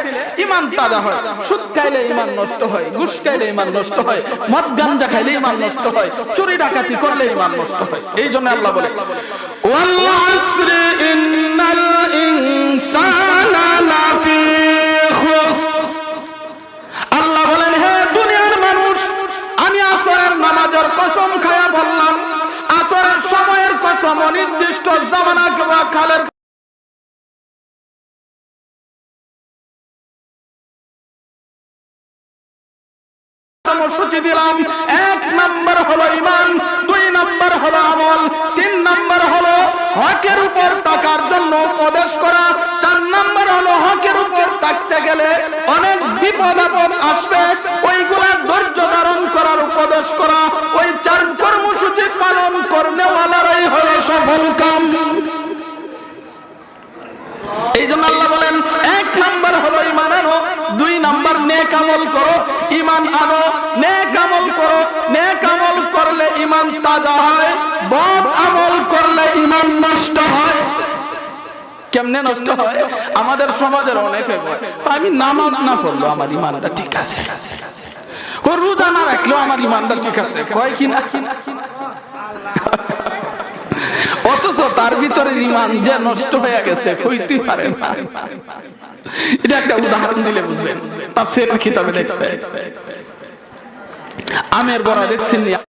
ঈমান তাজা হয়, সুদ খাইলে ঈমান নষ্ট হয়, ঘুষ খাইলে ঈমান নষ্ট হয়, মদ গাঞ্জা খাইলে ঈমান নষ্ট হয়, চুরি ডাকাতি করলে ঈমান নষ্ট হয়। এই জন্য আল্লাহ বলে ওয়াল আসরি ইন্নাল ইনসানা লাফি খুসর। আল্লাহ বলেন, হে দুনিয়ার মানুষ, আমি আসরের নামাজের কসম খায়া বললাম, আসরের সময়ের কসম, অনির্দিষ্ট জামানা কিংবা কালের কর্মসূচি দিলাম। 1 নম্বর হলো ঈমান, 2 নম্বর হলো আমল, 3 নম্বর হলো হকের উপর থাকার জন্য উপদেশ করা, 4 নম্বর হলো হকের উপর থাকতে গেলে অনেক বিপদ আপদ আসবে, ওইগুলা ধৈর্য ধারণ করার উপদেশ করা। ওই 4 কর্মসূচি পালন করনেওয়ালারাই হলো সফল কাম। এই জন্য আল্লাহ বলেন 1 নম্বর হলো ঈমান আনো, 2 নম্বর নেক আমল করো। ঈমান আনো, নেক আমল করো। নেক আমল করলে ঈমান তাজা হয়, বদ আমল করলে ঈমান নষ্ট হয়। কেমনে নষ্ট হয়? আমাদের সমাজের অনেকে বলে, আমি নামাজ না পড়লো আমার ঈমানটা ঠিক আছে, রোজা না রাখলেও আমার ঈমানটা ঠিক আছে, কয় কিনা। অথচ তার ভিতরে ঈমান যে নষ্ট হয়ে গেছে হইতে পারে না। এটা একটা উদাহরণ দিলে বুঝবেন। তাফসীরের কিতাবে লেখছে, আমের বড়া দেখছেন।